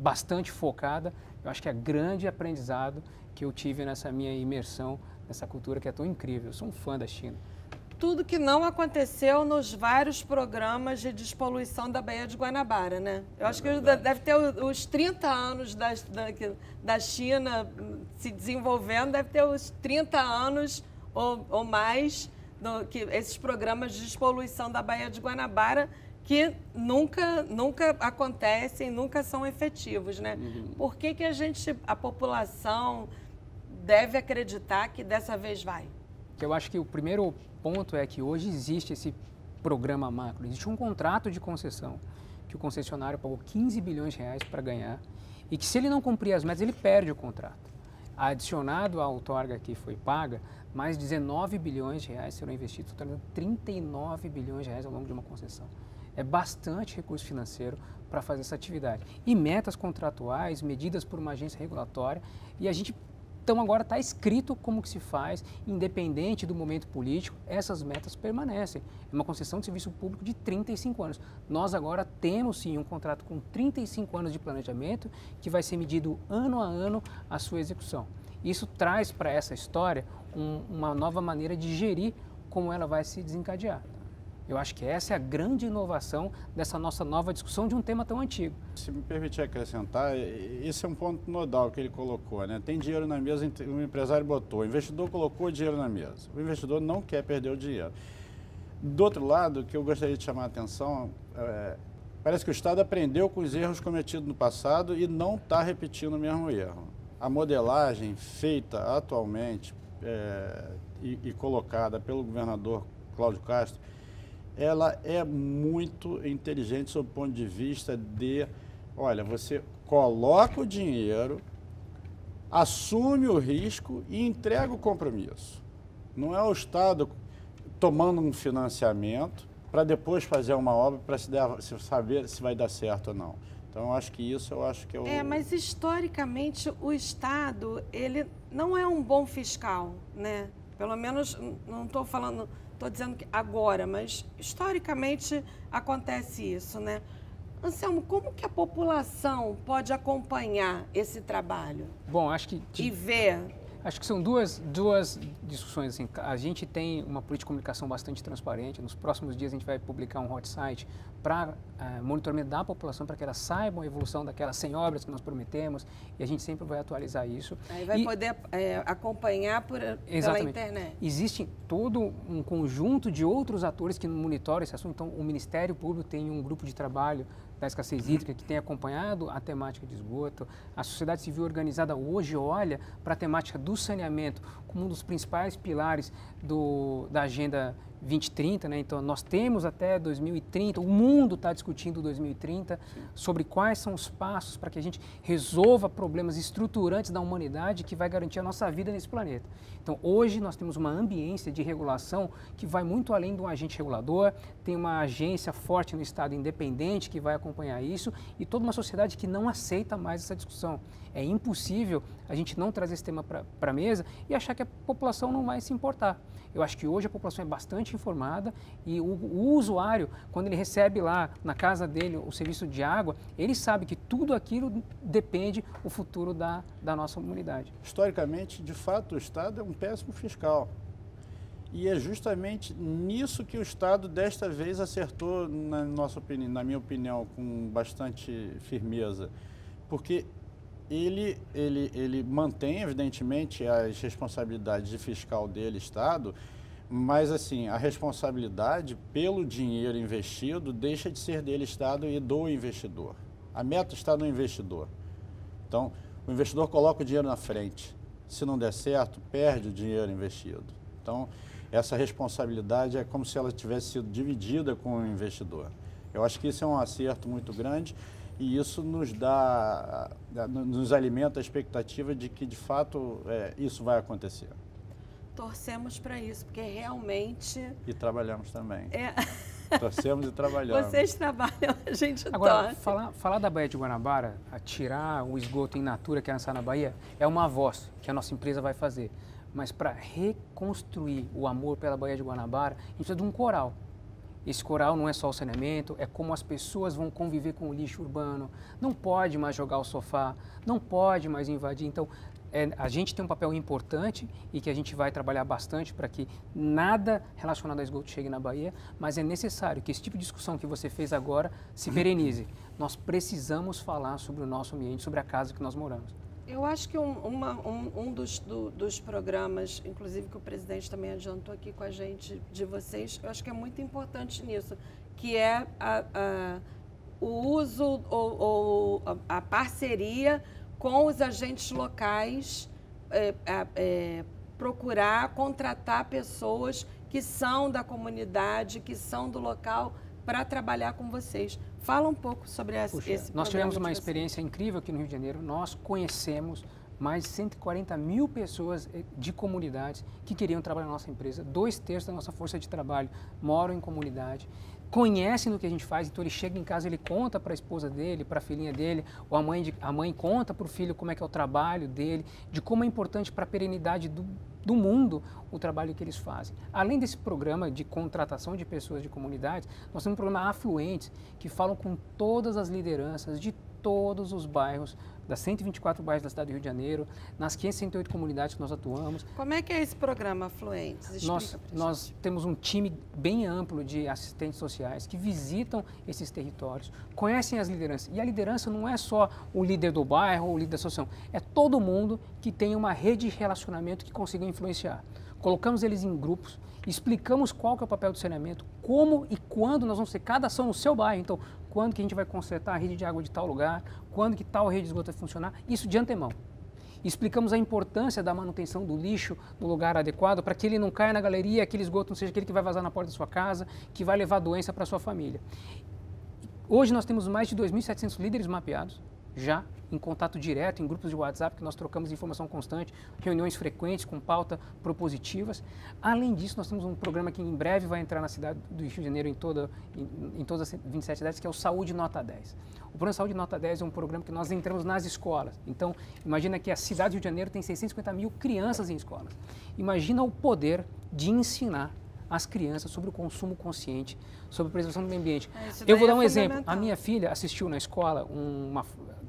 S3: bastante focada, eu acho que é grande aprendizado que eu tive nessa minha imersão nessa cultura que é tão incrível. Eu sou um fã da China.
S1: Tudo que não aconteceu nos vários programas de despoluição da Baía de Guanabara, né? Eu acho que deve ter os 30 anos da China se desenvolvendo, deve ter os 30 anos ou mais que esses programas de despoluição da Baía de Guanabara que nunca acontecem, nunca são efetivos, né? Por que a população deve acreditar que dessa vez vai?
S3: Eu acho que o primeiro ponto é que hoje existe esse programa macro, existe um contrato de concessão que o concessionário pagou 15 bilhões de reais para ganhar e que se ele não cumprir as metas, ele perde o contrato. Adicionado à outorga que foi paga, mais 19 bilhões de reais serão investidos, totalizando 39 bilhões de reais ao longo de uma concessão. É bastante recurso financeiro para fazer essa atividade. E metas contratuais, medidas por uma agência regulatória, e a gente... Então agora está escrito como que se faz, independente do momento político, essas metas permanecem. É uma concessão de serviço público de 35 anos. Nós agora temos sim um contrato com 35 anos de planejamento que vai ser medido ano a ano a sua execução. Isso traz para essa história uma nova maneira de gerir como ela vai se desencadear. Eu acho que essa é a grande inovação dessa nossa nova discussão de um tema tão antigo.
S2: Se me permitir acrescentar, esse é um ponto nodal que ele colocou, né? Tem dinheiro na mesa, o empresário botou, o investidor colocou o dinheiro na mesa. O investidor não quer perder o dinheiro. Do outro lado, o que eu gostaria de chamar a atenção, parece que o Estado aprendeu com os erros cometidos no passado e não está repetindo o mesmo erro. A modelagem feita atualmente e colocada pelo governador Cláudio Castro, ela é muito inteligente sob o ponto de vista de, olha, você coloca o dinheiro, assume o risco e entrega o compromisso. Não é o Estado tomando um financiamento para depois fazer uma obra para saber se vai dar certo ou não. Então, eu acho que é o...
S1: mas historicamente o Estado, ele não é um bom fiscal, né? Pelo menos, não estou falando... Estou dizendo que agora, mas historicamente acontece isso, né? Anselmo, como que a população pode acompanhar esse trabalho?
S3: Bom, acho que...
S1: E ver...
S3: Acho que são duas discussões. Assim. A gente tem uma política de comunicação bastante transparente. Nos próximos dias a gente vai publicar um hot site para monitoramento da população, para que elas saibam a evolução daquelas 100 obras que nós prometemos, e a gente sempre vai atualizar isso.
S1: Aí vai poder acompanhar pela internet.
S3: Existe todo um conjunto de outros atores que monitoram esse assunto. Então, o Ministério Público tem um grupo de trabalho da escassez hídrica que tem acompanhado a temática de esgoto. A sociedade civil organizada hoje olha para a temática do saneamento como um dos principais pilares da Agenda 2030, né? Então, nós temos até 2030, o mundo está discutindo 2030, sobre quais são os passos para que a gente resolva problemas estruturantes da humanidade que vai garantir a nossa vida nesse planeta. Então, hoje nós temos uma ambiência de regulação que vai muito além de um agente regulador, tem uma agência forte no Estado independente que vai acompanhar isso e toda uma sociedade que não aceita mais essa discussão. É impossível a gente não trazer esse tema para a mesa e achar que a população não vai se importar. Eu acho que hoje a população é bastante informada e o usuário, quando ele recebe lá na casa dele o serviço de água, ele sabe que tudo aquilo depende do futuro da nossa comunidade.
S2: Historicamente, de fato, o Estado é um péssimo fiscal. E é justamente nisso que o Estado, desta vez, acertou, na minha opinião, com bastante firmeza. Porque ele mantém, evidentemente, as responsabilidades de fiscal dele, Estado, mas, assim, a responsabilidade pelo dinheiro investido deixa de ser dele, Estado, e do investidor. A meta está no investidor. Então, o investidor coloca o dinheiro na frente. Se não der certo, perde o dinheiro investido. Então, essa responsabilidade é como se ela tivesse sido dividida com o investidor. Eu acho que isso é um acerto muito grande e isso nos alimenta a expectativa de que, de fato, isso vai acontecer.
S1: Torcemos para isso, porque realmente...
S2: E trabalhamos também. Torcemos e trabalhamos.
S1: Vocês trabalham, a gente
S3: Agora,
S1: torce.
S3: falar da Baía de Guanabara, tirar o esgoto in natura que é lançado na Baía, é uma voz que a nossa empresa vai fazer. Mas para reconstruir o amor pela Baía de Guanabara, a gente precisa de um coral. Esse coral não é só o saneamento, é como as pessoas vão conviver com o lixo urbano. Não pode mais jogar o sofá, não pode mais invadir. Então, a gente tem um papel importante e que a gente vai trabalhar bastante para que nada relacionado a esgoto chegue na Bahia, mas é necessário que esse tipo de discussão que você fez agora se perenize. Nós precisamos falar sobre o nosso ambiente, sobre a casa que nós moramos.
S1: Eu acho que um dos programas, inclusive que o presidente também adiantou aqui com a gente, de vocês, eu acho que é muito importante nisso, que é o uso ou a parceria com os agentes locais, procurar contratar pessoas que são da comunidade, que são do local, para trabalhar com vocês. Fala um pouco sobre esse programa.
S3: Nós tivemos uma experiência incrível aqui no Rio de Janeiro. Nós conhecemos mais de 140 mil pessoas de comunidades que queriam trabalhar na nossa empresa. 2/3 da nossa força de trabalho moram em comunidade, conhecem do que a gente faz, então ele chega em casa, ele conta para a esposa dele, para a filhinha dele, ou a mãe conta para o filho como é que é o trabalho dele, de como é importante para a perenidade do mundo o trabalho que eles fazem. Além desse programa de contratação de pessoas de comunidades, nós temos um programa Afluentes, que falam com todas as lideranças de todos os bairros, das 124 bairros da cidade do Rio de Janeiro, nas 568 comunidades que nós atuamos.
S1: Como é que é esse programa Afluentes?
S3: Nós temos um time bem amplo de assistentes sociais que visitam esses territórios, conhecem as lideranças. E a liderança não é só o líder do bairro ou o líder da associação, é todo mundo que tem uma rede de relacionamento que consiga influenciar. Colocamos eles em grupos, explicamos qual que é o papel do saneamento, como e quando nós vamos ter cada ação no seu bairro. Então, quando que a gente vai consertar a rede de água de tal lugar, quando que tal rede de esgoto vai funcionar, isso de antemão. Explicamos a importância da manutenção do lixo no lugar adequado para que ele não caia na galeria, aquele esgoto não seja aquele que vai vazar na porta da sua casa, que vai levar doença para a sua família. Hoje nós temos mais de 2.700 líderes mapeados, já em contato direto, em grupos de WhatsApp, que nós trocamos informação constante, reuniões frequentes com pauta propositivas. Além disso, nós temos um programa que em breve vai entrar na cidade do Rio de Janeiro, em todas as 27 cidades, que é o Saúde Nota 10. O programa Saúde Nota 10 é um programa que nós entramos nas escolas. Então, imagina que a cidade do Rio de Janeiro tem 650 mil crianças em escolas. Imagina o poder de ensinar as crianças sobre o consumo consciente, sobre a preservação do meio ambiente. Eu vou dar um exemplo. A minha filha assistiu na escola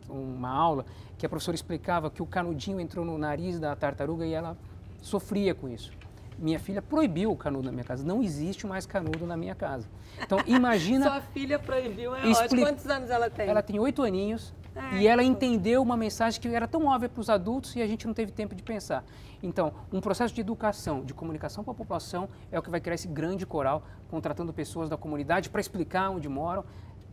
S3: uma aula que a professora explicava que o canudinho entrou no nariz da tartaruga e ela sofria com isso. Minha filha proibiu o canudo na minha casa. Não existe mais canudo na minha casa. Então, imagina...
S1: Sua filha proibiu, é ótimo. Quantos anos ela tem?
S3: Ela tem 8 aninhos e ela entendeu uma mensagem que era tão óbvia para os adultos e a gente não teve tempo de pensar. Então, um processo de educação, de comunicação com a população é o que vai criar esse grande coral, contratando pessoas da comunidade para explicar onde moram,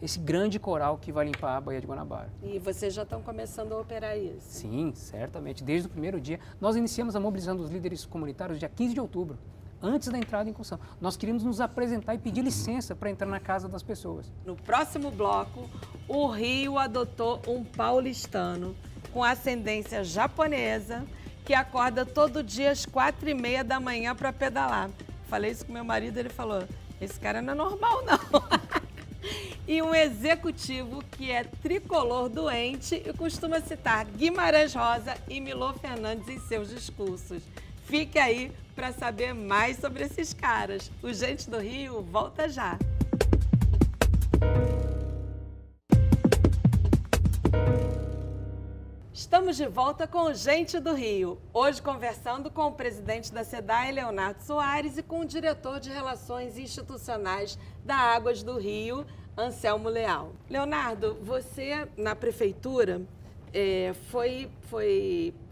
S3: esse grande coral que vai limpar a Baía de Guanabara.
S1: E vocês já estão começando a operar isso?
S3: Sim, certamente. Desde o primeiro dia. Nós iniciamos a mobilização dos líderes comunitários dia 15 de outubro, antes da entrada em função. Nós queríamos nos apresentar e pedir licença para entrar na casa das pessoas.
S1: No próximo bloco, o Rio adotou um paulistano com ascendência japonesa que acorda todo dia às 4h30 da manhã para pedalar. Falei isso com meu marido, ele falou, esse cara não é normal, não. E um executivo que é tricolor doente e costuma citar Guimarães Rosa e Milor Fernandes em seus discursos. Fique aí para saber mais sobre esses caras. O Gente do Rio volta já. Estamos de volta com o Gente do Rio. Hoje conversando com o presidente da SEDAI, Leonardo Soares, e com o diretor de Relações Institucionais da Águas do Rio, Anselmo Leal. Leonardo, você na prefeitura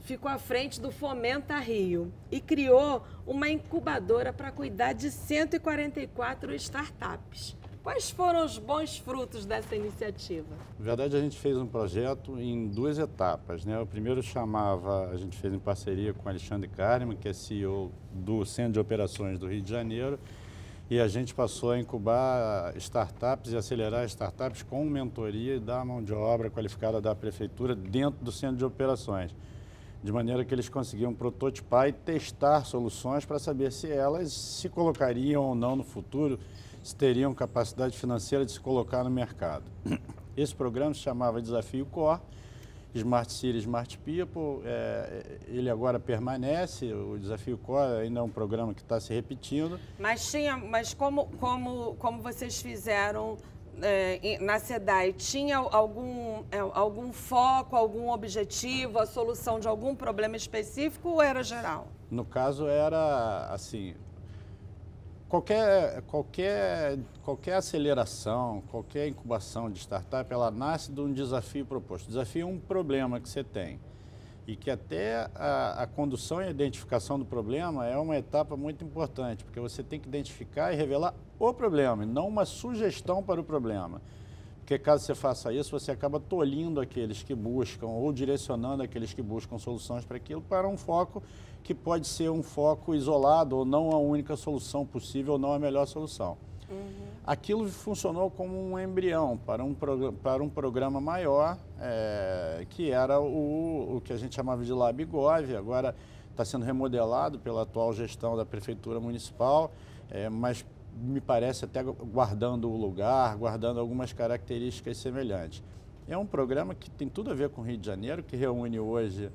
S1: ficou à frente do Fomenta Rio e criou uma incubadora para cuidar de 144 startups. Quais foram os bons frutos dessa iniciativa?
S2: Na verdade, a gente fez um projeto em 2 etapas, né? O primeiro a gente fez em parceria com Alexandre Kahneman, que é CEO do Centro de Operações do Rio de Janeiro, e a gente passou a incubar startups e acelerar startups com mentoria e dar mão de obra qualificada da prefeitura dentro do Centro de Operações, de maneira que eles conseguiam prototipar e testar soluções para saber se elas se colocariam ou não no futuro, se teriam capacidade financeira de se colocar no mercado. Esse programa se chamava Desafio Core, Smart City, Smart People. Ele agora permanece, o Desafio Core ainda é um programa que está se repetindo.
S1: Mas como vocês fizeram na SEDAI tinha algum foco, algum objetivo, a solução de algum problema específico ou era geral?
S2: No caso era assim, qualquer aceleração, qualquer incubação de startup, ela nasce de um desafio proposto. O desafio é um problema que você tem. E que até a condução e a identificação do problema é uma etapa muito importante, porque você tem que identificar e revelar o problema, e não uma sugestão para o problema. Porque caso você faça isso, você acaba tolhindo aqueles que buscam, ou direcionando aqueles que buscam soluções para aquilo, para um foco que pode ser um foco isolado, ou não a única solução possível, ou não a melhor solução. Aquilo funcionou como um embrião para um programa maior, que era o que a gente chamava de LabGov. Agora está sendo remodelado pela atual gestão da Prefeitura Municipal, mas me parece até guardando o lugar, guardando algumas características semelhantes. É um programa que tem tudo a ver com o Rio de Janeiro, que reúne hoje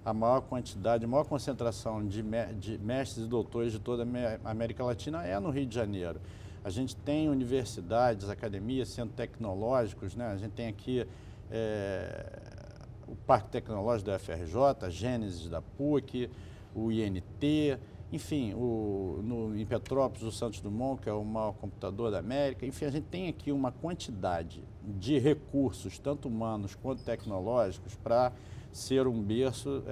S2: a maior quantidade, a maior concentração de mestres e doutores de toda a América Latina no Rio de Janeiro. A gente tem universidades, academias, centros tecnológicos, né? A gente tem aqui o Parque Tecnológico da UFRJ, a Gênesis da PUC, o INT, enfim, em Petrópolis, o Santos Dumont, que é o maior computador da América. Enfim, a gente tem aqui uma quantidade de recursos, tanto humanos quanto tecnológicos, para ser um berço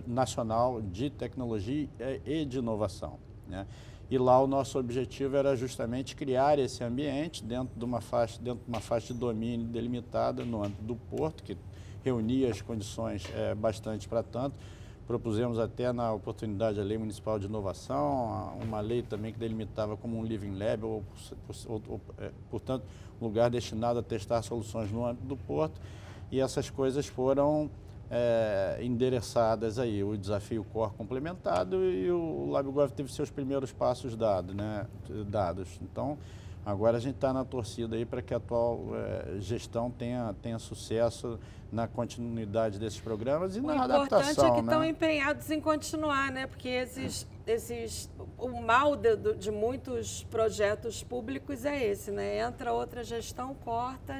S2: nacional de tecnologia e de inovação, né? E lá o nosso objetivo era justamente criar esse ambiente dentro de uma faixa de domínio delimitada no âmbito do Porto, que reunia as condições bastante para tanto. Propusemos até na oportunidade a Lei Municipal de Inovação, uma lei também que delimitava como um Living Lab, portanto, um lugar destinado a testar soluções no âmbito do Porto. E essas coisas foram endereçadas aí, o desafio Core complementado e o LabGov teve seus primeiros passos dados. Então, agora a gente está na torcida aí para que a atual gestão tenha sucesso na continuidade desses programas e na adaptação.
S1: O importante é que estão empenhados em continuar, né? Porque o mal de muitos projetos públicos é esse, né? Entra outra gestão, corta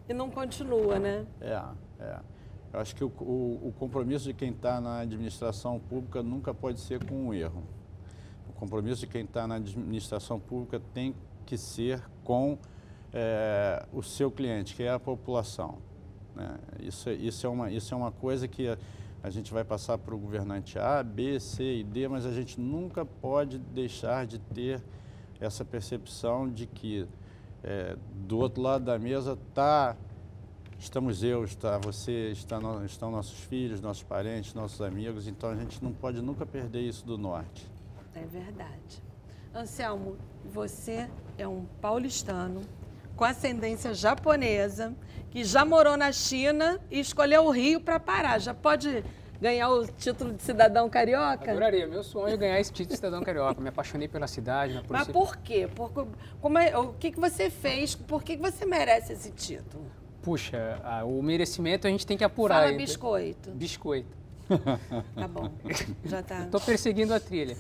S1: e não continua, né?
S2: Eu acho que o compromisso de quem está na administração pública nunca pode ser com um erro. O compromisso de quem está na administração pública tem que ser com o seu cliente, que é a população, né? Isso é uma coisa que a gente vai passar para o governante A, B, C e D, mas a gente nunca pode deixar de ter essa percepção de que do outro lado da mesa estamos você, estão nossos filhos, nossos parentes, nossos amigos, então a gente não pode nunca perder isso do norte.
S1: É verdade. Anselmo, você é um paulistano com ascendência japonesa, que já morou na China e escolheu o Rio para parar. Já pode ganhar o título de cidadão carioca?
S3: Adoraria, meu sonho é ganhar esse título de cidadão carioca. Me apaixonei pela cidade.
S1: Mas por quê? O que você fez? Por que você merece esse título?
S3: Puxa, o merecimento a gente tem que apurar.
S1: Fala biscoito.
S3: Biscoito.
S1: Tá bom, já tá.
S3: Estou perseguindo a trilha.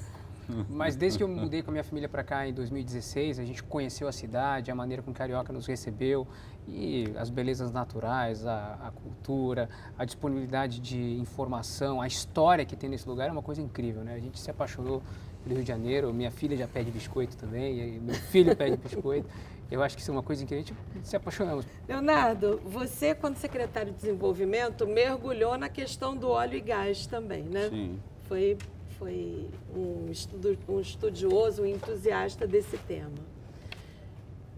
S3: Mas desde que eu mudei com a minha família para cá em 2016, a gente conheceu a cidade, a maneira como o carioca nos recebeu e as belezas naturais, a cultura, a disponibilidade de informação, a história que tem nesse lugar é uma coisa incrível, né? A gente se apaixonou pelo Rio de Janeiro, minha filha já pede biscoito também, e meu filho pede biscoito. Eu acho que isso é uma coisa que a gente se apaixonamos.
S1: Leonardo, você, quando secretário de Desenvolvimento, mergulhou na questão do óleo e gás também, né?
S2: Sim.
S1: Foi um estudioso, um entusiasta desse tema.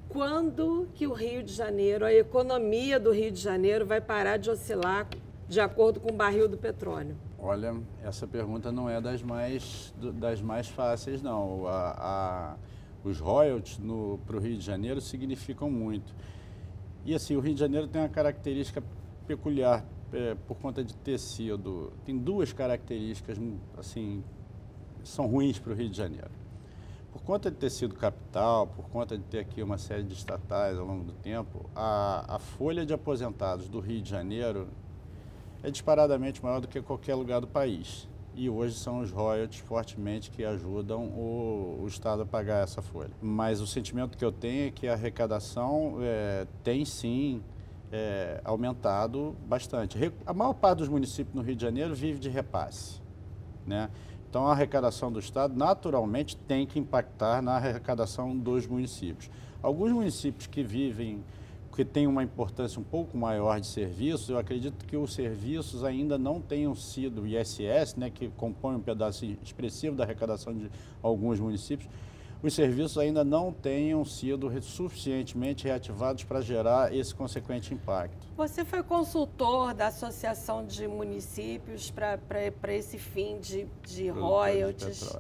S1: Quando que o Rio de Janeiro, a economia do Rio de Janeiro vai parar de oscilar de acordo com o barril do petróleo?
S2: Olha, essa pergunta não é das mais fáceis, não. Os royalties para o Rio de Janeiro significam muito. E assim, o Rio de Janeiro tem uma característica peculiar por conta de ter sido... Tem duas características, assim, são ruins para o Rio de Janeiro. Por conta de ter sido capital, por conta de ter aqui uma série de estatais ao longo do tempo, a folha de aposentados do Rio de Janeiro é disparadamente maior do que qualquer lugar do país. e hoje são os royalties fortemente que ajudam o Estado a pagar essa folha. Mas o sentimento que eu tenho é que a arrecadação tem sim aumentado bastante. A maior parte dos municípios no Rio de Janeiro vive de repasse, né? Então a arrecadação do Estado naturalmente tem que impactar na arrecadação dos municípios. Alguns municípios que têm uma importância um pouco maior de serviços, eu acredito que os serviços ainda não tenham sido, o ISS, né, que compõe um pedaço expressivo da arrecadação de alguns municípios, os serviços ainda não tenham sido suficientemente reativados para gerar esse consequente impacto.
S1: Você foi consultor da Associação de Municípios para esse fim de royalties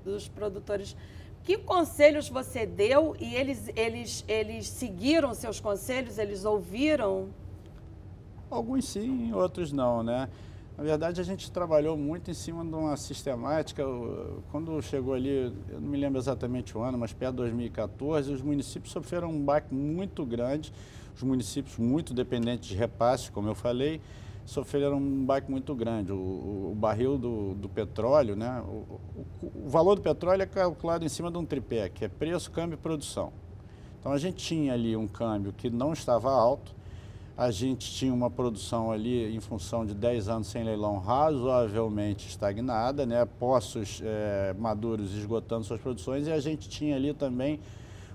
S1: dos produtores. Que conselhos você deu e eles seguiram seus conselhos? Eles ouviram?
S2: Alguns sim, outros não, né? Na verdade, a gente trabalhou muito em cima de uma sistemática. Quando chegou ali, eu não me lembro exatamente o ano, mas perto de 2014, os municípios sofreram um baque muito grande. Os municípios muito dependentes de repasse, como eu falei, sofreram um baque muito grande. O barril do petróleo, né? O valor do petróleo é calculado em cima de um tripé, que é preço, câmbio e produção. Então, a gente tinha ali um câmbio que não estava alto, a gente tinha uma produção ali em função de 10 anos sem leilão razoavelmente estagnada, né? Poços maduros esgotando suas produções, e a gente tinha ali também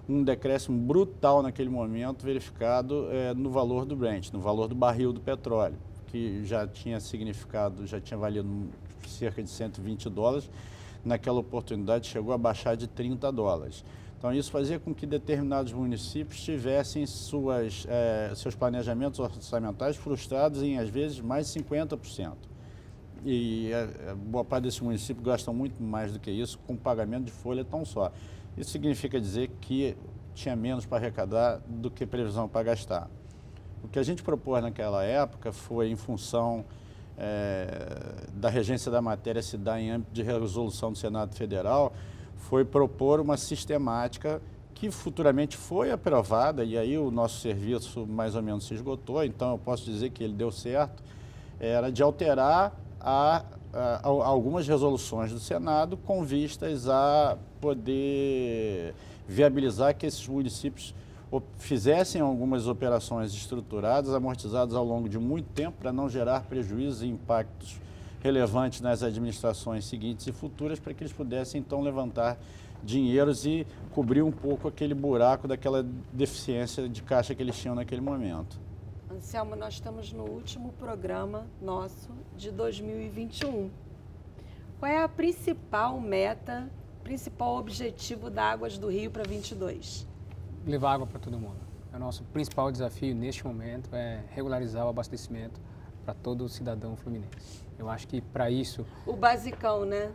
S2: um decréscimo brutal naquele momento verificado no valor do Brent, no valor do barril do petróleo, que já tinha significado, já tinha valido cerca de $120, naquela oportunidade chegou a baixar de $30. Então, isso fazia com que determinados municípios tivessem seus planejamentos orçamentais frustrados em, às vezes, mais de 50%. E boa parte desses municípios gastam muito mais do que isso com pagamento de folha tão só. Isso significa dizer que tinha menos para arrecadar do que previsão para gastar. O que a gente propôs naquela época foi, em função da regência da matéria se dar em âmbito de resolução do Senado Federal, foi propor uma sistemática que futuramente foi aprovada, e aí o nosso serviço mais ou menos se esgotou, então eu posso dizer que ele deu certo, era de alterar algumas resoluções do Senado com vistas a poder viabilizar que esses municípios fizessem algumas operações estruturadas, amortizadas ao longo de muito tempo, para não gerar prejuízos e impactos relevantes nas administrações seguintes e futuras, para que eles pudessem, então, levantar dinheiros e cobrir um pouco aquele buraco daquela deficiência de caixa que eles tinham naquele momento.
S1: Anselmo, nós estamos no último programa nosso de 2021. Qual é a principal meta, principal objetivo da Águas do Rio para 22?
S3: Levar água para todo mundo. O nosso principal desafio neste momento é regularizar o abastecimento para todo cidadão fluminense. Eu acho que para isso...
S1: O basicão, né?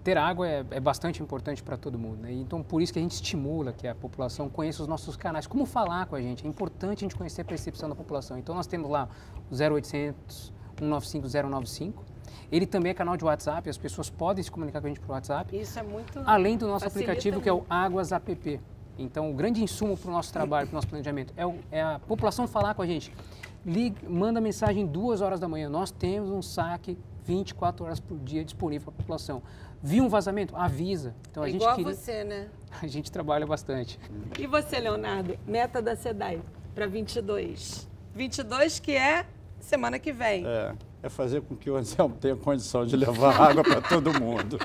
S3: Ter água é bastante importante para todo mundo, né? Então, por isso que a gente estimula que a população conheça os nossos canais. Como falar com a gente? É importante a gente conhecer a percepção da população. Então, nós temos lá o 0800 195 095. Ele também é canal de WhatsApp, as pessoas podem se comunicar com a gente por WhatsApp.
S1: Isso é muito...
S3: Além do nosso aplicativo, que é o Águas App. Então, o grande insumo para o nosso trabalho, para o nosso planejamento, é a população falar com a gente. Manda mensagem 2 horas da manhã. Nós temos um saque 24 horas por dia disponível para a população. Viu um vazamento? Avisa. Então,
S1: igual você, né?
S3: A gente trabalha bastante.
S1: E você, Leonardo? Meta da SEDAI para 22? 22 que é semana que vem.
S2: É fazer com que o Anselmo tenha condição de levar água para todo mundo.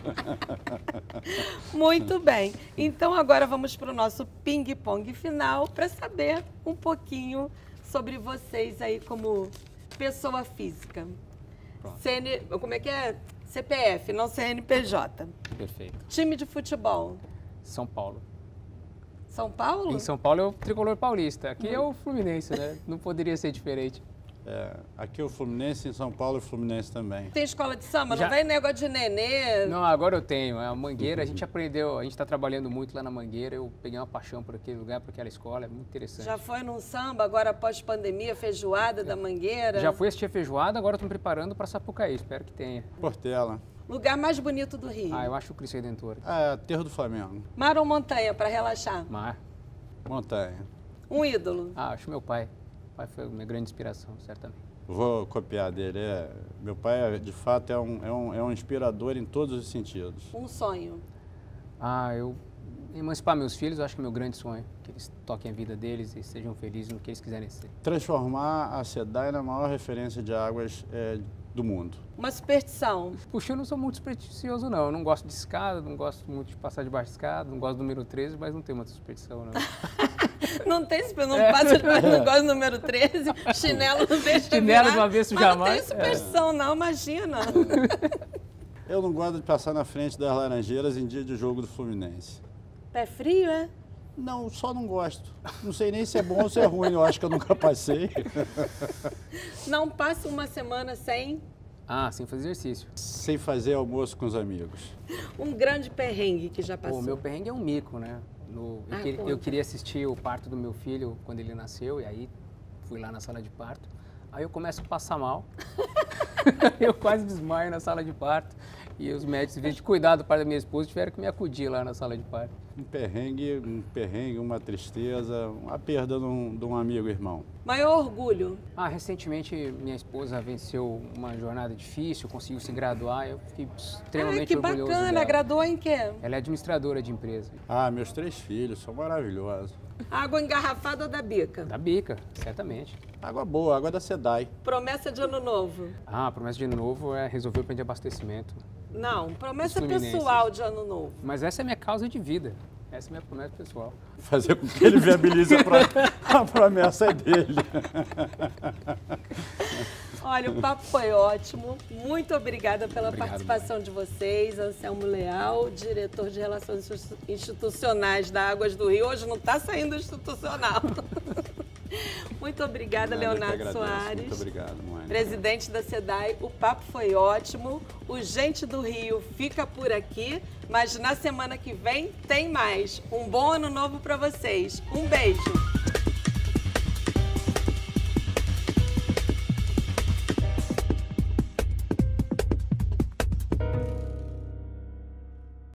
S1: Muito bem. Então, agora vamos para o nosso ping-pong final para saber um pouquinho sobre vocês aí como pessoa física. Como é que é? CPF, não CNPJ.
S3: Perfeito.
S1: Time de futebol.
S3: São Paulo.
S1: São Paulo?
S3: Em São Paulo é o tricolor paulista. Aqui é o Fluminense, né? Não poderia ser diferente.
S2: Aqui é o Fluminense, em São Paulo é o Fluminense também.
S1: Tem escola de samba? Não vem negócio de nenê?
S3: Não, agora eu tenho. A Mangueira, a gente aprendeu, a gente está trabalhando muito lá na Mangueira. Eu peguei uma paixão por aquele lugar, por aquela escola, é muito interessante.
S1: Já foi num samba, agora pós-pandemia, feijoada da Mangueira?
S3: Já fui assistir a feijoada, agora estou me preparando para Sapucaí, espero que tenha.
S2: Portela.
S1: Lugar mais bonito do Rio?
S3: Eu acho o Cristo Redentor.
S2: Terro do Flamengo.
S1: Mar ou montanha, para relaxar?
S3: Mar.
S2: Montanha.
S1: Um ídolo?
S3: Acho meu pai. O pai foi uma grande inspiração, certamente.
S2: Vou copiar dele. Meu pai, de fato, é um inspirador em todos os sentidos.
S1: Um sonho.
S3: Eu emancipar meus filhos, eu acho que é meu grande sonho. Que eles toquem a vida deles e sejam felizes no que eles quiserem ser.
S2: Transformar a SEDAI na maior referência de águas do mundo.
S1: Uma superstição.
S3: Puxa, eu não sou muito supersticioso, não. Eu não gosto de escada, não gosto muito de passar debaixo de escada, não gosto do número 13, mas não tenho uma superstição, não.
S1: Não tem, não passa debaixo do negócio número 13, chinelo não deixa
S3: Chinelo
S1: virar,
S3: do avesso
S1: mas
S3: jamais.
S1: Não tem superstição, não, imagina.
S2: Eu não gosto de passar na frente das Laranjeiras em dia de jogo do Fluminense.
S1: Pé frio, é?
S2: Não, só não gosto. Não sei nem se é bom ou se é ruim, eu acho que eu nunca passei.
S1: Não passa uma semana sem
S3: sem fazer exercício.
S2: Sem fazer almoço com os amigos.
S1: um grande perrengue que já passou.
S3: O meu perrengue é um mico, né? Eu queria assistir o parto do meu filho quando ele nasceu, e aí fui lá na sala de parto. Aí eu começo a passar mal, eu quase desmaio na sala de parto. E os médicos, em vez de cuidar do parto da minha esposa, tiveram que me acudir lá na sala de parto.
S2: Um perrengue, uma tristeza, a perda de um amigo irmão.
S1: Maior orgulho.
S3: Recentemente minha esposa venceu uma jornada difícil, conseguiu se graduar, eu fiquei extremamente orgulhoso
S1: que bacana,
S3: dela.
S1: graduou em quê?
S3: Ela é administradora de empresa.
S2: Meus 3 filhos são maravilhosos.
S1: Água engarrafada ou da bica?
S3: Da bica, certamente.
S2: Água boa, água da SEDAI.
S1: Promessa de ano novo?
S3: A promessa de ano novo é resolver o plano de abastecimento.
S1: Não, promessa pessoal de ano novo.
S3: Mas essa é a minha causa de vida. Essa é a minha promessa pessoal.
S2: Fazer com que ele viabilize a promessa dele.
S1: Olha, o papo foi ótimo. Muito obrigada pela
S3: Obrigado,
S1: participação de vocês. Anselmo Leal, diretor de Relações Institucionais da Águas do Rio. Hoje não está saindo institucional. Muito obrigada, Leonardo Soares.
S2: Muito obrigado, mãe.
S1: Presidente da SEDAI. O papo foi ótimo. O Gente do Rio fica por aqui, mas na semana que vem tem mais. Um bom ano novo para vocês. Um beijo.